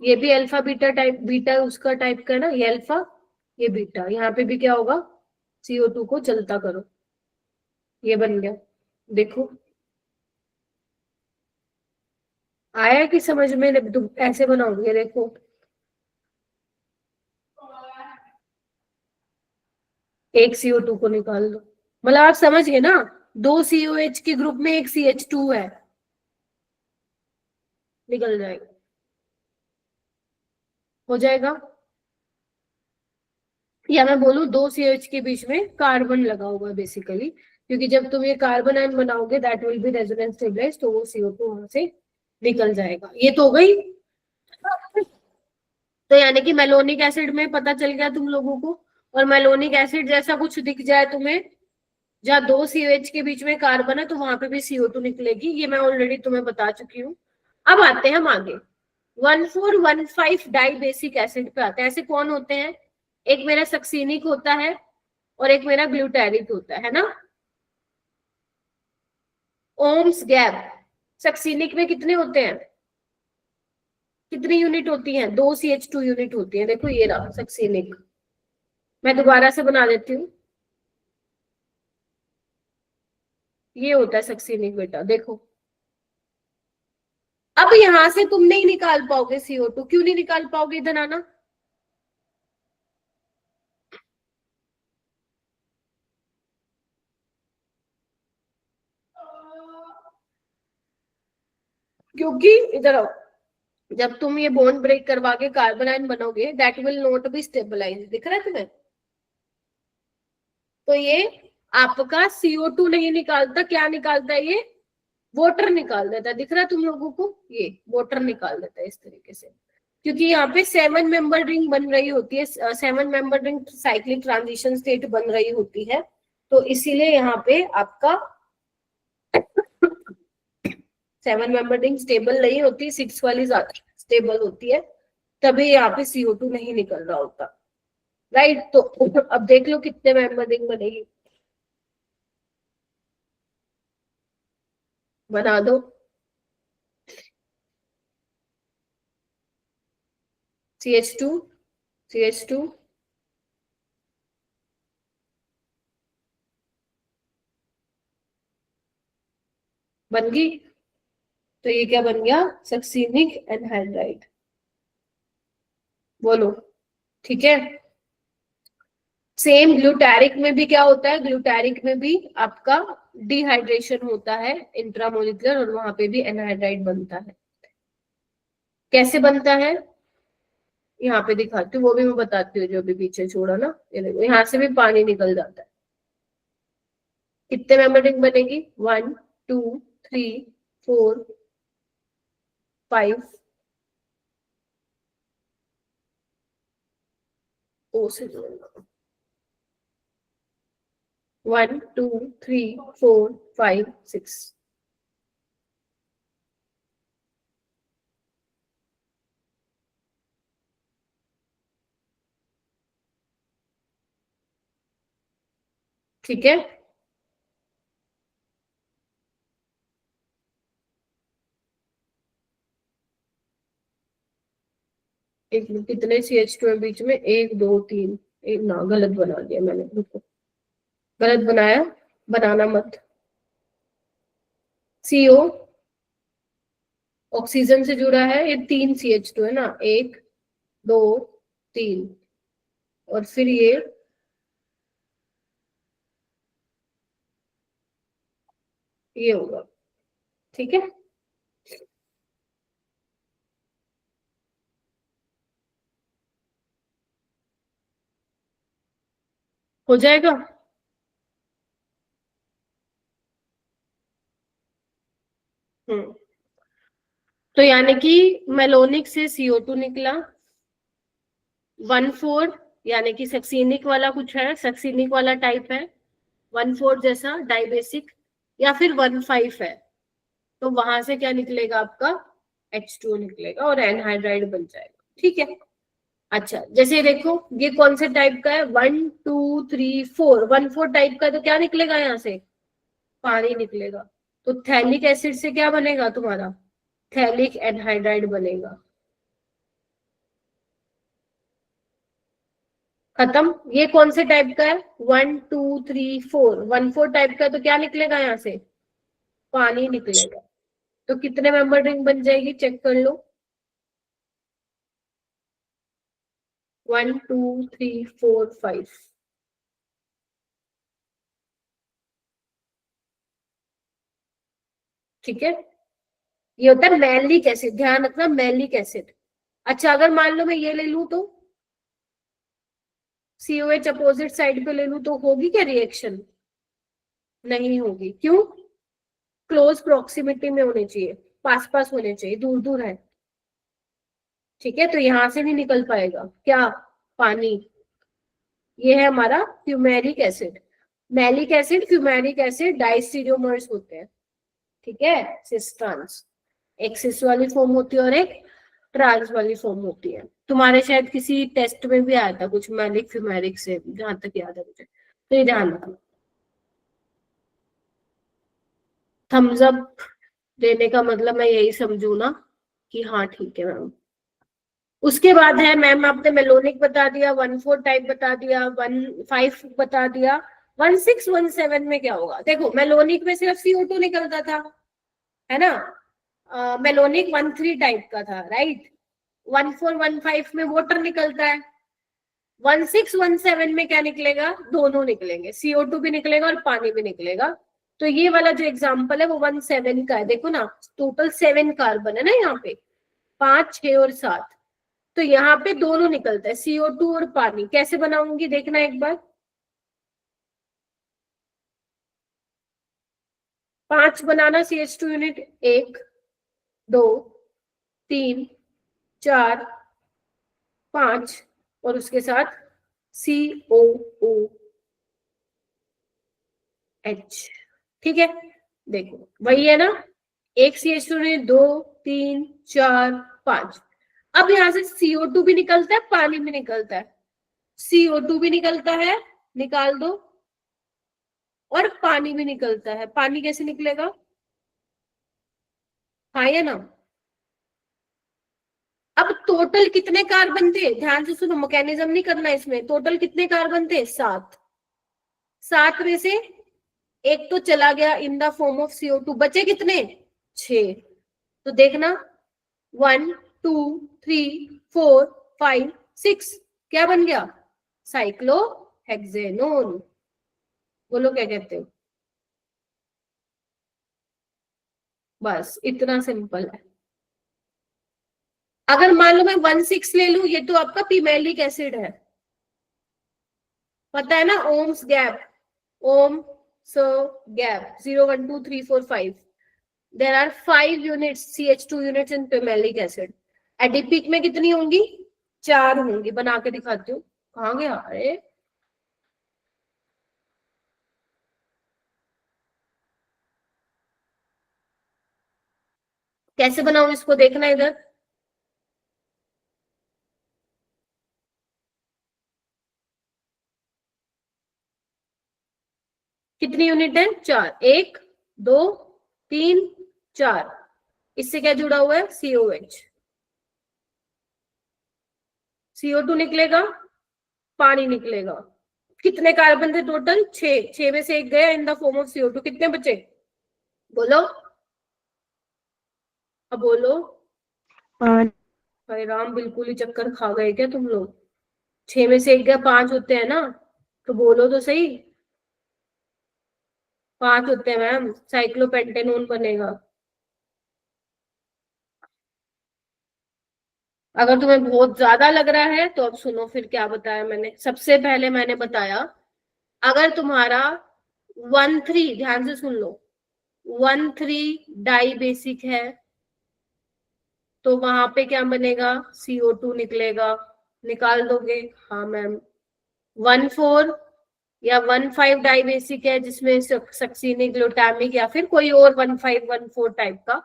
ये भी अल्फा बीटा टाइप, बीटा उसका टाइप का है ना, ये अल्फा ये बीटा, यहाँ पे भी क्या होगा, CO2 को चलता करो, ये बन गया। देखो आया कि समझ में, तुम ऐसे बनाओगे, देखो एक CO2 को निकाल दो, मतलब आप समझ गए ना, 2 COH के ग्रुप में एक CH2 है, निकल जाएगा, हो जाएगा। या मैं बोलूं 2 COH के बीच में कार्बन लगा हुआ बेसिकली, क्योंकि जब तुम ये कार्बन आयन बनाओगे that will be resonance stabilise, तो वो CO2 वहां से निकल जाएगा। ये तो हो गई। तो यानी कि मेलोनिक एसिड में पता चल गया तुम लोगों को, और मेलोनिक एसिड जैसा कुछ दिख जाए तुम्हें जहाँ 2 COH के बीच में कार्बन है तो वहां पे भी CO2 निकलेगी, ये मैं ऑलरेडी तुम्हें बता चुकी हूँ। अब आते हैं हम आगे, 1415 डाई बेसिक एसिड पे आते हैं। ऐसे कौन होते हैं, एक मेरा सक्सीनिक होता है और एक मेरा ग्लूटारिक होता है ना। ओम्स गैप, सक्सीनिक में कितने होते हैं, कितनी यूनिट होती है, 2 CH2 यूनिट होती है। देखो ये रहा सक्सीनिक, मैं दोबारा से बना देती हूँ, ये होता है सक्सीनिक बेटा। देखो अब यहां से तुम नहीं निकाल पाओगे CO2, क्यों नहीं निकाल पाओगे, इधर आना। क्योंकि इधर आओ, जब तुम ये बॉन्ड ब्रेक करवा के कार्बन आयन बनोगे that will not be stabilise, दिख रहा है तुम्हें। तो ये आपका CO2 नहीं निकालता, क्या निकालता है, ये वाटर निकाल देता है, दिख रहा है तुम लोगों को, ये वाटर निकाल देता है इस तरीके से। क्योंकि यहाँ पे 7 मेंबर रिंग बन रही होती है, 7 member ring cyclic transition state बन रही होती है, तो इसीलिए यहाँ पे आपका 7 मेंबर रिंग स्टेबल नहीं होती, 6 वाली ज्यादा स्टेबल होती है, तभी यहाँ पे CO2 नहीं निकल रहा होता, राइट। तो अब देख लो कितने मेंबर रिंग बनेगी, बना दो। CH2 CH2 बन गई, तो ये क्या बन गया, सक्सीनिक एनहाइड्राइड। बोलो ठीक है। सेम ग्लूटारिक में भी क्या होता है, ग्लूटारिक में भी आपका डिहाइड्रेशन होता है इंट्रामोलिकुलर, और वहां पे भी एनहाइड्राइड बनता है। कैसे बनता है यहाँ पे दिखाती हूँ, वो भी मैं बताती हूँ, जो अभी पीछे छोड़ा ना, ये देखो यहाँ से भी पानी निकल जाता है। कितने मेंबर रिंग बनेगी, 1 2 3 4 5 ओ से जोड़ना, 1 2 3 4 5 6। ठीक है, एक मिनट, कितने CH2 है बीच में? 1 2 3, एक ना गलत बना दिया मैंने, रुको, गलत बनाया, बनाना मत। CO ऑक्सीजन से जुड़ा है, ये 3 CH2 है ना, 1 2 3, और फिर ये होगा। ठीक है, हो जाएगा। तो यानी कि मेलोनिक से CO2 निकला, 1,4 यानी कि सक्सीनिक वाला कुछ है, सक्सीनिक वाला टाइप है, 1,4 जैसा डाइबेसिक, या फिर 1,5 है, तो वहां से क्या निकलेगा आपका? H2O निकलेगा और एनहाइड्राइड बन जाएगा। ठीक है, अच्छा जैसे देखो ये कौन से टाइप का है? 1 2 3 4, 1,4 टाइप का, तो क्या निकलेगा यहाँ से? पानी निकलेगा। तो थैलिक एसिड से क्या बनेगा तुम्हारा? थैलिक एनहाइड्राइड बनेगा। खत्म। ये कौन से टाइप का है? 1 2 3 4, 1,4 टाइप का, तो क्या निकलेगा यहाँ से? पानी निकलेगा। तो कितने मेंबर रिंग बन जाएगी, चेक कर लो। 1 2 3 4 5। ठीक है, ये होता है मैलिक एसिड, ध्यान रखना, मैलिक एसिड। अच्छा अगर मान लो मैं ये ले लूं तो, COH अपोजिट साइड पे ले लूं तो होगी क्या रिएक्शन? नहीं होगी। क्यों? क्लोज प्रॉक्सिमिटी में होने चाहिए, पास पास होने चाहिए, दूर दूर है। ठीक है, तो यहां से नहीं निकल पाएगा क्या? पानी। ये है हमारा fumaric acid. Malic acid, fumaric acid diastereomers होते हैं। ठीक है, सिस ट्रांस, एक सिस वाली फॉर्म होती है और एक ट्रांस वाली फॉर्म होती है। तुम्हारे शायद किसी टेस्ट में भी आया था कुछ मैलिक फ्यूमेरिक से, जहां तक याद है मुझे, तो ये ध्यान रखना। थम्स अप देने का मतलब मैं यही समझू ना कि हाँ ठीक है मैम। उसके बाद है मैम, आपने मेलोनिक बता दिया, 1,4 टाइप बता दिया, 1,5 बता दिया, 1,6 1,7 में क्या होगा? देखो मेलोनिक में सिर्फ CO2 निकलता था, है ना। मेलोनिक 1,3 टाइप का था, राइट। 1,4 1,5 में वाटर निकलता है। 1,6 1,7 में क्या निकलेगा? दोनों निकलेंगे, CO2 भी निकलेगा और पानी भी निकलेगा। तो ये वाला जो एग्जाम्पल है वो 1,7 का है। देखो ना, टोटल 7 कार्बन है ना यहाँ पे, 5 6 और 7, तो यहाँ पे दोनों निकलता है, CO2 और पानी। कैसे बनाऊंगी देखना एक बार। 5 बनाना CH2 यूनिट, 1 2 3 4 5, और उसके साथ COOH। ठीक है, देखो वही है ना, एक CH2 यूनिट, 2 3 4 5। अब यहां से CO2 भी निकलता है, पानी भी निकलता है। CO2 भी निकलता है, निकाल दो, और पानी भी निकलता है। पानी कैसे निकलेगा? हाँ या ना। अब टोटल कितने कार्बन थे? ध्यान से सुनो, मैकेनिज्म नहीं करना इसमें। टोटल कितने कार्बन थे? 7। 7 में से एक तो चला गया in the form of CO2, बचे कितने? 6। तो देखना, 1 2 3 4 5 6, क्या बन गया? साइक्लोहेक्सेनोन। बोलो क्या कहते हो? बस इतना सिंपल है। अगर मान लो मैं 1,6 ले लूं, ये तो आपका पिमेलिक एसिड है, पता है ना, ओम्स गैप, ओम सो गैप 0 1 2 3 4 5। There are 5 units, CH2 units in pimelic acid. Adipic में कितनी होंगी? 4 होंगी। बना के दिखाती हूँ, कहाँ गया? अरे कैसे बनाऊं इसको, देखना इधर। कितनी यूनिट है? 4, 1 2 3 4। इससे क्या जुड़ा हुआ है? COH। CO2 निकलेगा, पानी निकलेगा। कितने कार्बन थे टोटल? 6। 6 में से एक गया in the form of CO2। कितने बचे? बोलो, अब बोलो। अरे राम, बिल्कुल ही चक्कर खा गए क्या तुम लोग? 6 में से एक गया, 5 होते हैं ना, तो बोलो तो सही। 5 होते हैं मैम, साइक्लोपेंटेनोन बनेगा। अगर तुम्हें बहुत ज्यादा लग रहा है तो अब सुनो फिर क्या बताया मैंने। सबसे पहले मैंने बताया, अगर तुम्हारा 1,3, ध्यान से सुन लो, 1,3 डाई बेसिक है तो वहां पे क्या बनेगा? CO2 निकलेगा। निकाल दोगे? हाँ मैम। 1,4 या 1,5 डाई बेसिक है जिसमें सक्सीनिक, ग्लूटामिक या फिर कोई और 1,5 1,4 टाइप का,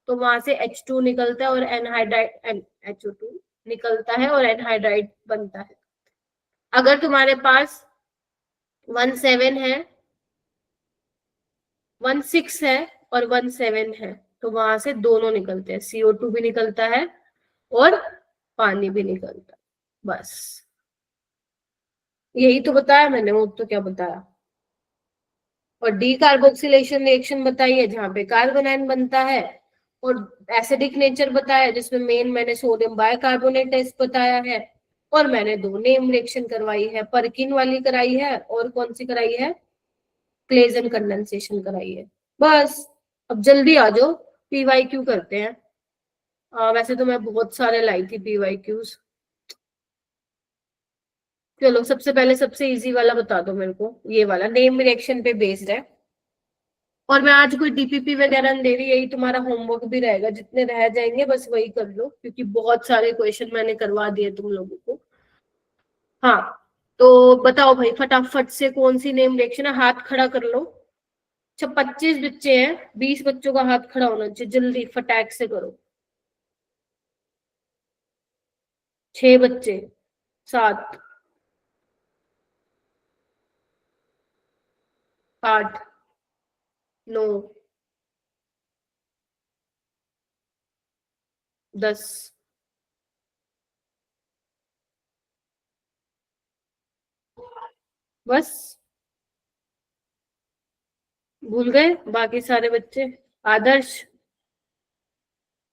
तो वहां से H2 निकलता है और एनहाइड्राइड, HO2 निकलता है और एनहाइड्राइड बनता है। अगर तुम्हारे पास 1,7 है, 1,6 है और 1,7 है, तो वहां से दोनों निकलते हैं, CO2 भी निकलता है और पानी भी निकलता है। बस यही तो बताया मैंने, वो तो क्या बताया। और डी कार्बोक्सिलेशन रिएक्शन बताई है जहाँ पे कार्बन आयन बनता है, और एसिडिक नेचर बताया जिसमें मेन मैंने सोडियम बाइकार्बोनेट टेस्ट बताया है, और मैंने 2 नेम रिएक्शन करवाई है, परकिन वाली कराई है और कौन सी कराई है? क्लेजन कंडेंसेशन कराई है। बस अब जल्दी आ जाओ, PYQ करते हैं। वैसे तो मैं बहुत सारे लाई थी PYQs। चलो सबसे पहले सबसे इजी वाला बता दो मेरे को, ये वाला नेम रिएक्शन पे बेस्ड है। और मैं आज कोई DPP वगैरह नहीं दे रही, यही तुम्हारा होमवर्क भी रहेगा, जितने रह जाएंगे बस वही कर लो, क्योंकि बहुत सारे क्वेश्चन मैंने करवा दिए तुम लोगों को। हाँ, तो बताओ भाई फटाफट से कौन सी नेम रिएक्शन है, हाथ खड़ा कर लो। अच्छा 25 बच्चे हैं, 20 बच्चों का हाथ खड़ा होना चाहिए, जल्दी फटाक से करो। 6 बच्चे, 7, 8, 9, 10। बस भूल गए बाकी सारे बच्चे? आदर्श,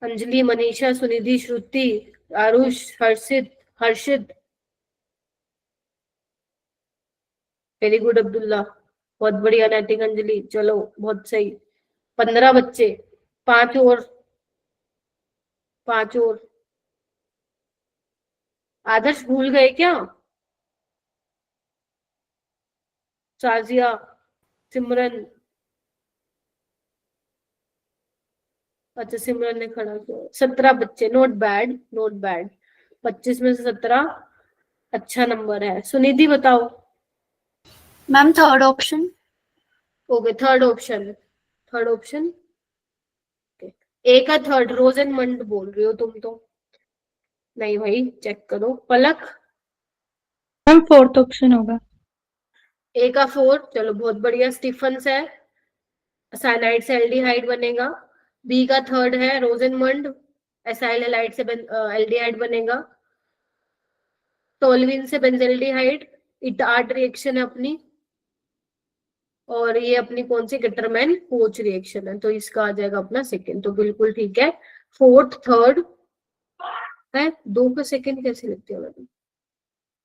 अंजलि, मनीषा, सुनिधि, श्रुति, आरुष, हर्षित, हर्षित, वेरी गुड अब्दुल्ला, बहुत बढ़िया नैतिक, अंजलि, चलो बहुत सही। 15 बच्चे, 5 और, 5 और। आदर्श भूल गए क्या? साजिया, सिमरन, अच्छा सिमरन ने खड़ा किया। 17 बच्चे, नॉट बैड, नॉट बैड। 25 में से 17 अच्छा नंबर है। सुनिधि बताओ। Ma'am third option. Okay, third option, third option. A का थर्ड, रोजनमंड बोल रही हो तुम तो। नहीं भाई, चेक करो। पलक, मैम फोर्थ ऑप्शन होगा। ए का 4, चलो बहुत बढ़िया। स्टीफन्स है, साइनाइड से एल्डिहाइड बनेगा। बी का थर्ड है रोजनमंड, एसाइल हैलाइड से एल्डिहाइड बनेगा। टोल्यूइन से बेंजल्डिहाइड, इटार्ट रिएक्शन है अपनी, और ये अपनी कौन सी गटरमैन कोच रिएक्शन है, तो इसका आ जाएगा अपना सेकंड, तो बिल्कुल ठीक है। फोर्थ, थर्ड है, 2 का सेकंड कैसे लिखते हो मैंने?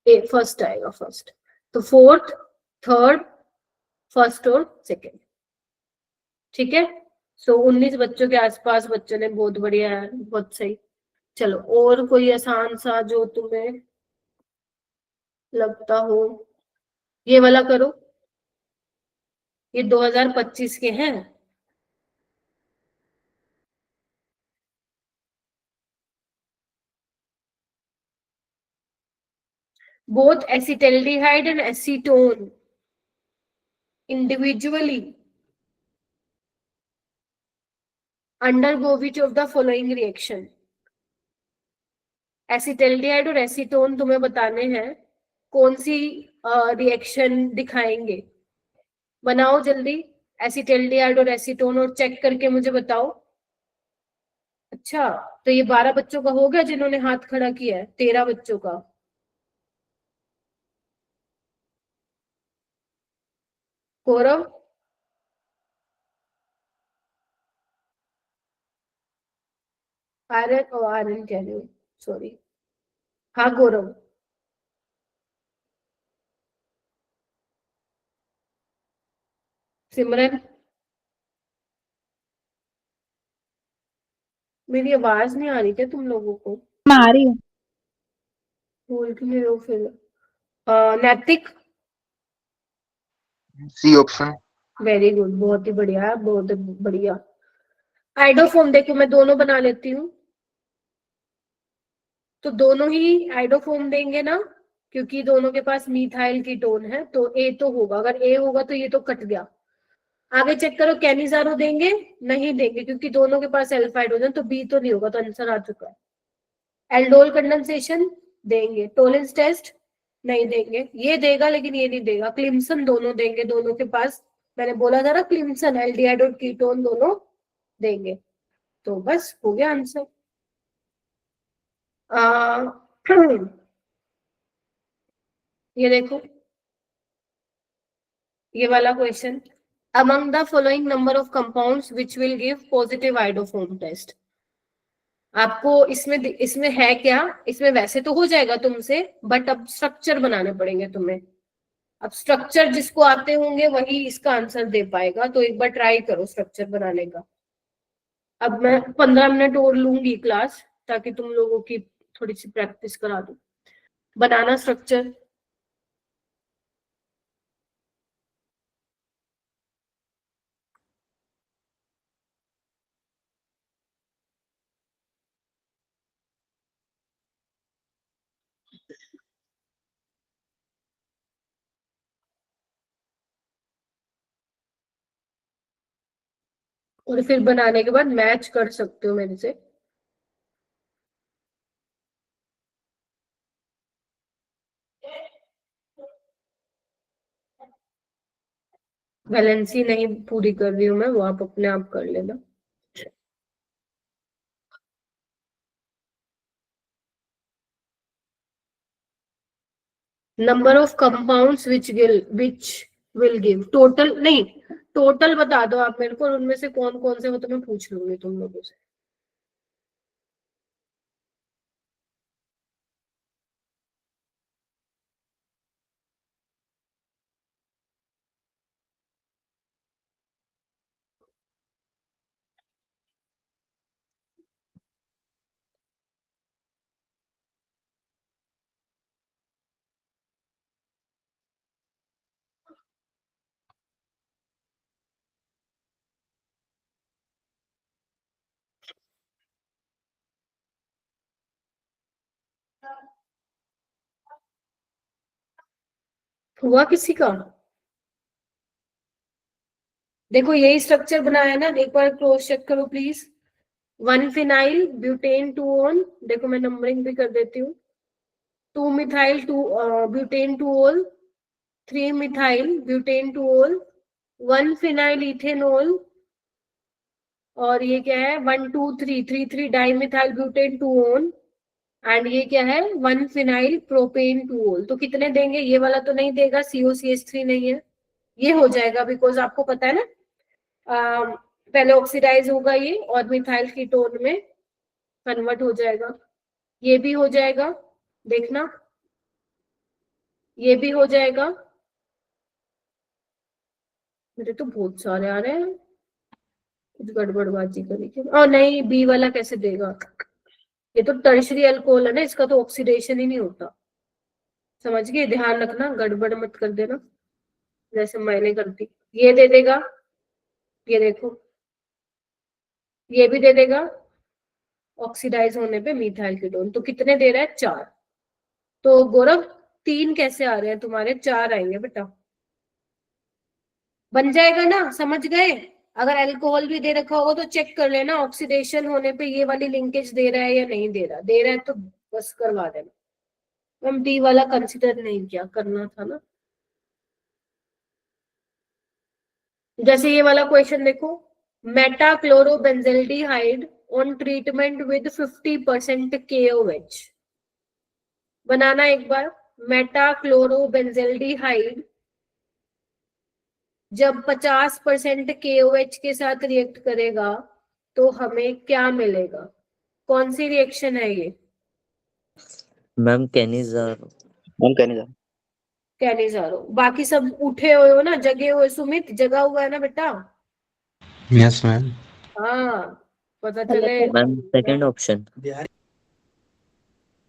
ए फर्स्ट आएगा, फर्स्ट, तो फोर्थ, थर्ड, फर्स्ट और सेकंड, ठीक है। सो 19 बच्चों के आसपास बच्चों ने, बहुत बढ़िया है, बहुत सही। चलो और कोई आसान सा जो तुम्हें लगता हो, ये वाला करो, ये 2025 के हैं। Both acetaldehyde and acetone individually undergo which of the following reaction. Acetaldehyde और एसीटोन तुम्हें बताने हैं कौन सी रिएक्शन दिखाएंगे। बनाओ जल्दी एसिटल्डिहाइड और एसीटोन और चेक करके मुझे बताओ। अच्छा, तो ये 12 बच्चों का हो गया जिन्होंने हाथ खड़ा किया है, 13 बच्चों का। गौरव, आर्यन, आर्यन कह रही हूँ, सॉरी। हाँ गौरव, सिमरन, मेरी आवाज नहीं आ रही क्या तुम लोगों को? मैं आ रही हूँ। बोल क्यों नहीं रहे हो फिर? नैतिक, सी ऑप्शन। वेरी गुड, बहुत ही बढ़िया, बहुत बढ़िया। आइडोफोम देखो मैं दोनों बना लेती हूँ, तो दोनों ही आइडोफोम देंगे ना, क्योंकि दोनों के पास मिथाइल कीटोन है, तो ए तो होगा। अगर ए होगा तो ये तो कट गया। आगे चेक करो, कैनिजारो देंगे? नहीं देंगे, क्योंकि दोनों के पास एल्फा हाइड्रोजन, तो बी तो नहीं होगा, तो आंसर आ चुका है। एल्डोल कंडेंसेशन देंगे। टोलेंस टेस्ट नहीं देंगे, ये देगा लेकिन ये नहीं देगा। क्लिम्सन दोनों देंगे, दोनों के पास, मैंने बोला था ना क्लिम्सन एल्डिहाइड और कीटोन दोनों देंगे। तो बस हो गया आंसर। ये देखो, ये वाला question, among the following number of compounds which will give positive iodoform test। आपको इसमें है क्या? इसमें वैसे तो हो जाएगा तुमसे, बट अब स्ट्रक्चर बनाने पड़ेंगे तुम्हें। अब स्ट्रक्चर जिसको आते होंगे वही इसका आंसर दे पाएगा, तो एक बार ट्राई करो स्ट्रक्चर बनाने का। अब मैं 15 मिनट और लूंगी क्लास, ताकि तुम लोगों की थोड़ी सी प्रैक्टिस करा दूं। बनाना स्ट्रक्चर। और फिर बनाने के बाद मैच कर सकते हो मेरे से। वैलेंसी नहीं पूरी कर रही हूँ मैं, वो आप अपने आप कर लेना। Number of compounds which will give total, नहीं टोटल बता दो आप मेरे को, और उनमें से कौन कौन से वो तो मैं पूछ लूंगी तुम लोगों से। हुआ किसी का? देखो यही स्ट्रक्चर बनाया ना, एक बार क्रॉस चेक करो प्लीज। 1 फिनाइल ब्यूटेन 2 ऑन, देखो मैं नंबरिंग भी कर देती हूँ। 2 methyl 2 butane 2 all, 3 methyl butane 2 all, 1 phenyl ethanol, और ये क्या है 1 2 3 3 3 डाइमिथाइल ब्यूटेन 2 ऑन, एंड ये क्या है 1 फिनाइल प्रोपेन 2 ऑल। तो कितने देंगे? ये वाला तो नहीं देगा, COCH3 नहीं है, ये हो जाएगा, बिकॉज आपको पता है ना पहले ऑक्सीडाइज होगा ये और मिथाइल कीटोन में कन्वर्ट हो जाएगा। ये भी हो जाएगा, देखना ये भी हो जाएगा। मेरे तो बहुत सारे आ रहे हैं, कुछ गड़बड़बाजी करी क्या? और नहीं, बी वाला कैसे देगा? ये तो टर्शरी अल्कोहल है ना, इसका तो ऑक्सीडेशन ही नहीं होता। समझ गए? ध्यान रखना, गड़बड़ मत कर देना जैसे मैंने करती। ये दे देगा, ये देखो ये भी दे देगा ऑक्सीडाइज होने पे मिथाइल कीटोन। तो कितने दे रहा है? 4। तो गौरव 3 कैसे आ रहे हैं तुम्हारे? 4 आएंगे बेटा, बन जाएगा ना? समझ गए? अगर अल्कोहल भी दे रखा होगा तो चेक कर लेना ऑक्सीडेशन होने पे ये वाली लिंकेज दे रहा है या नहीं दे रहा। दे रहा है तो बस करवा देना। मैम डी वाला कंसिडर नहीं किया, करना था ना। जैसे ये वाला क्वेश्चन देखो, मेटाक्लोरोबेंजल्डिहाइड ऑन ट्रीटमेंट विद 50% KOH। बनाना एक बार। मेटाक्लोरोबेंजल्डिहाइड जब 50% KOH के साथ रिएक्ट करेगा तो हमें क्या मिलेगा? कौन सी रिएक्शन है ये? Ma'am Cannizzaro. कैनिज़ारो। बाकी सब उठे हुए हो ना, जगे हुए? सुमित जगा हुआ है ना बेटा? Yes ma'am. हाँ, पता चले। Ma'am second option.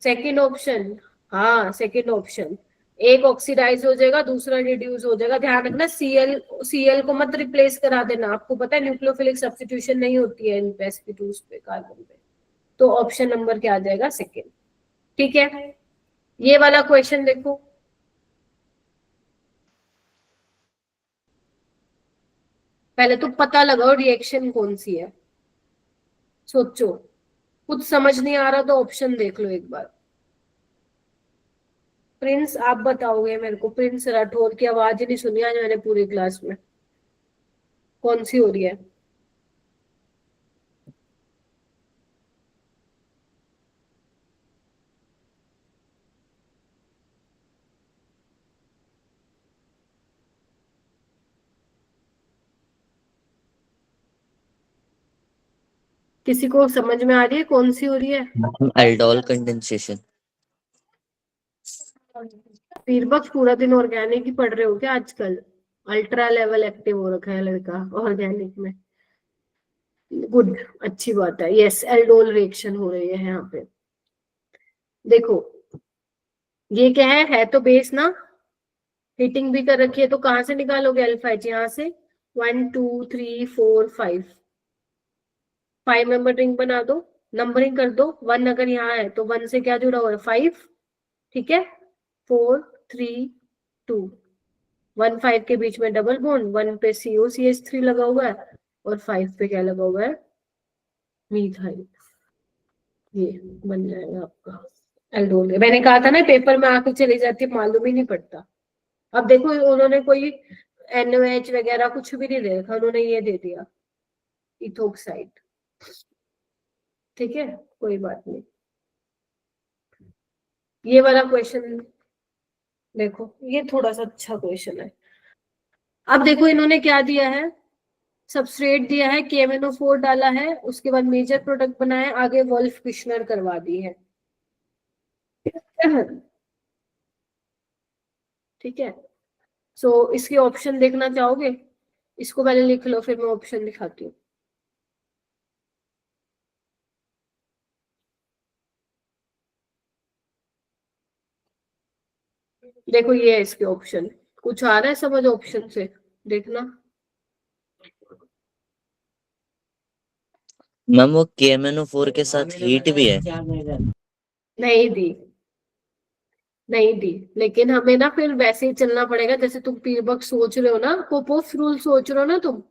Second option, हाँ सेकंड ऑप्शन। एक ऑक्सीडाइज हो जाएगा, दूसरा रिड्यूस हो जाएगा। ध्यान रखना सीएल को मत रिप्लेस करा देना। आपको पता है न्यूक्लियोफिलिक सब्स्टिट्यूशन नहीं होती है इन sp2 पे, कार्बन पे। तो ऑप्शन नंबर क्या आ जाएगा? सेकंड। ठीक है, ये वाला क्वेश्चन देखो। पहले तो पता लगाओ रिएक्शन कौन सी है, सोचो। कुछ समझ नहीं आ रहा तो ऑप्शन देख लो एक बार। प्रिंस आप बताओगे मेरे को? प्रिंस राठौर की आवाज ही नहीं सुनी आज मैंने पूरी क्लास में। कौन सी हो रही है? किसी को समझ में आ रही है कौन सी हो रही है? Aldol condensation. पीरबक्स पूरा दिन ऑर्गेनिक ही पढ़ रहे हो क्या आजकल? अल्ट्रा लेवल एक्टिव हो रखा है लड़का ऑर्गेनिक में। गुड, अच्छी बात है। यस, एल्डोल रिएक्शन हो रही है यहाँ पे। देखो ये क्या है तो बेस ना, हीटिंग भी कर रखी है। तो कहाँ से निकालोगे अल्फाइड? यहाँ से 1 2 3 4 5 5 मेंबर रिंग बना दो, नंबरिंग कर दो। 1 अगर यहाँ है तो 1 से क्या जुड़ा हुआ है? 5। ठीक है, 4 3 2 1 5 के बीच में डबल बॉन्ड, 1 पे COCH3 लगा हुआ है और 5 पे क्या लगा हुआ है? मीथाइल। ये बन जाएगा आपका एल्डोल। मैंने कहा था ना पेपर में आके चली जाती है, मालूम ही नहीं पड़ता। अब देखो उन्होंने कोई NOH वगैरह कुछ भी नहीं दे रखा, उन्होंने ये दे दिया इथोक्साइड। ठीक है, कोई बात नहीं। ये वाला क्वेश्चन देखो, ये थोड़ा सा अच्छा क्वेश्चन है। अब देखो इन्होंने क्या दिया है, सबस्ट्रेट दिया है, KMnO4 डाला है, उसके बाद मेजर प्रोडक्ट बनाया, आगे वोल्फ किश्नर करवा दी है। ठीक है, सो इसके ऑप्शन देखना चाहोगे? इसको पहले लिख लो फिर मैं ऑप्शन दिखाती हूँ। देखो ये है इसके ऑप्शन। कुछ आ रहा है समझ ऑप्शन से? देखना। मैम वो KMnO4 के साथ हीट भी है। नहीं दी, नहीं दी, लेकिन हमें ना फिर वैसे ही चलना पड़ेगा जैसे तुम पीरबक सोच रहे हो ना, पोपोफ रूल सोच रहे हो ना तुम।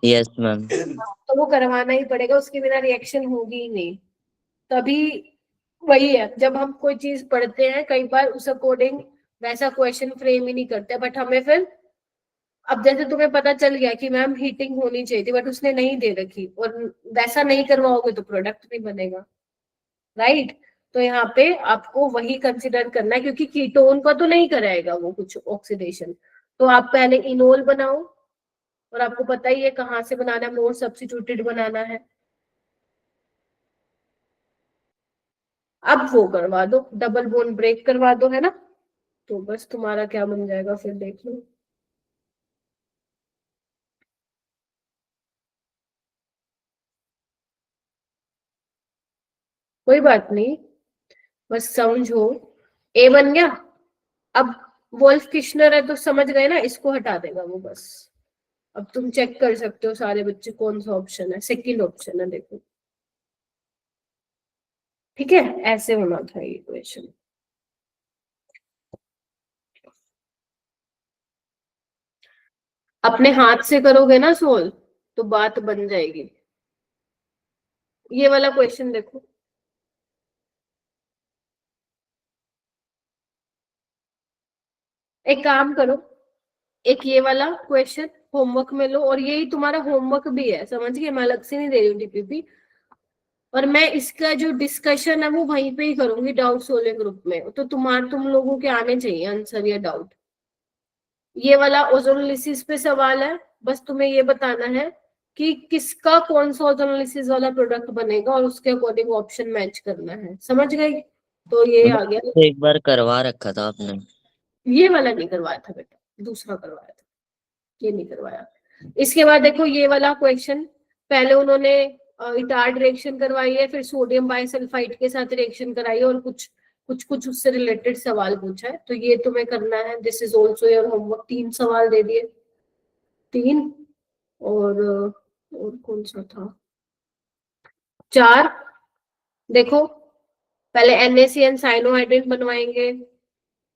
Yes ma'am. तो वो करवाना ही पड़ेगा, उसके बिना रिएक्शन होगी ही नहीं। तभी वही है, जब हम कोई चीज पढ़ते हैं कई बार उस अकॉर्डिंग वैसा क्वेश्चन फ्रेम ही नहीं करते, बट हमें फिर अब जैसे तुम्हें पता चल गया कि मैम हीटिंग होनी चाहिए थी बट उसने नहीं दे रखी, और वैसा नहीं करवाओगे तो प्रोडक्ट नहीं बनेगा। राइट, तो यहाँ पे आपको वही कंसिडर करना है, क्योंकि कीटोन का तो नहीं कराएगा वो कुछ ऑक्सीडेशन। तो आप पहले इनोल बनाओ, और आपको पता ही है कहाँ से बनाना है, मोर सब्स्टिट्यूटेड बनाना है। अब वो करवा दो, डबल बोन ब्रेक करवा दो, है ना? तो बस तुम्हारा क्या बन जाएगा फिर देख लो। कोई बात नहीं, बस समझो। ए बन गया। अब वोल्फ किश्नर है तो समझ गए ना, इसको हटा देगा वो बस। अब तुम चेक कर सकते हो सारे बच्चे कौन सा ऑप्शन है, सेकंड ऑप्शन है, देखो। ठीक है, ऐसे होना था ये क्वेश्चन। अपने हाथ से करोगे ना सोल्व तो बात बन जाएगी। ये वाला क्वेश्चन देखो, एक काम करो, एक ये वाला क्वेश्चन होमवर्क में लो, और यही तुम्हारा होमवर्क भी है, समझ गए? मैं अलग से नहीं दे रही हूँ टीपीपी, और मैं इसका जो डिस्कशन है वो वहीं पे ही करूंगी डाउट सोल्विंग ग्रुप में, तो तुम लोगों के आने चाहिए आंसर या डाउट। ये वाला ओजोनोलिसिस पे सवाल है, बस तुम्हें ये बताना है कि किसका कौन सा ओजोनोलिसिस वाला प्रोडक्ट बनेगा और उसके अकॉर्डिंग ऑप्शन मैच करना है, समझ गई? तो ये आ गया। तो एक बार करवा रखा था आपने। ये वाला नहीं करवाया था बेटा, दूसरा करवाया था, ये नहीं करवाया। इसके बाद देखो ये वाला क्वेश्चन, पहले उन्होंने इटार्ड रिएक्शन करवाई है, फिर सोडियम बाइसल्फाइड के साथ रिएक्शन कराई है, और कुछ उससे रिलेटेड सवाल पूछा है, तो ये तुम्हें करना है। This is also your homework. 3 सवाल दे दिए, 3 और कौन सा था, 4। देखो पहले NaCN साइनोहाइड्रेट बनवाएंगे,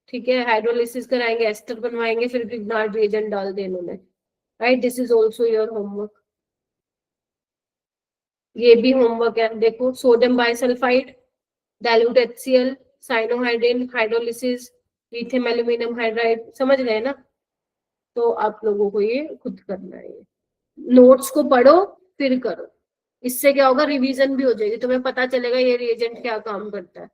ठीक है, हाइड्रोलिसिस कराएंगे, एस्टर बनवाएंगे, फिर ग्रिग्नार्ड रिएजेंट डाल दे इन्होंने, right? This is also your homework. ये भी होमवर्क है। देखो sodium bisulphide, dilute HCl, cyanohydrin, hydrolysis, lithium aluminium hydride, समझ गए ना? तो आप लोगों को ये खुद करना है, ये नोट्स को पढ़ो फिर करो, इससे क्या होगा, रिवीजन भी हो जाएगी, तुम्हें पता चलेगा ये रिएजेंट क्या काम करता है,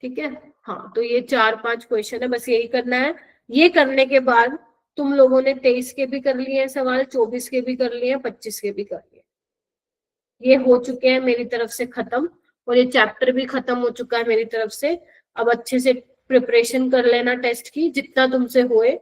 ठीक है? हाँ, तो ये 4-5 क्वेश्चन है, बस यही करना है। ये करने के बाद तुम लोगों ने 23 के भी कर लिए हैं सवाल, 24 के भी कर लिए हैं, 25 के भी कर लिए, ये हो चुके हैं मेरी तरफ से खत्म, और ये चैप्टर भी खत्म हो चुका है मेरी तरफ से। अब अच्छे से प्रिपरेशन कर लेना टेस्ट की, जितना तुमसे होए।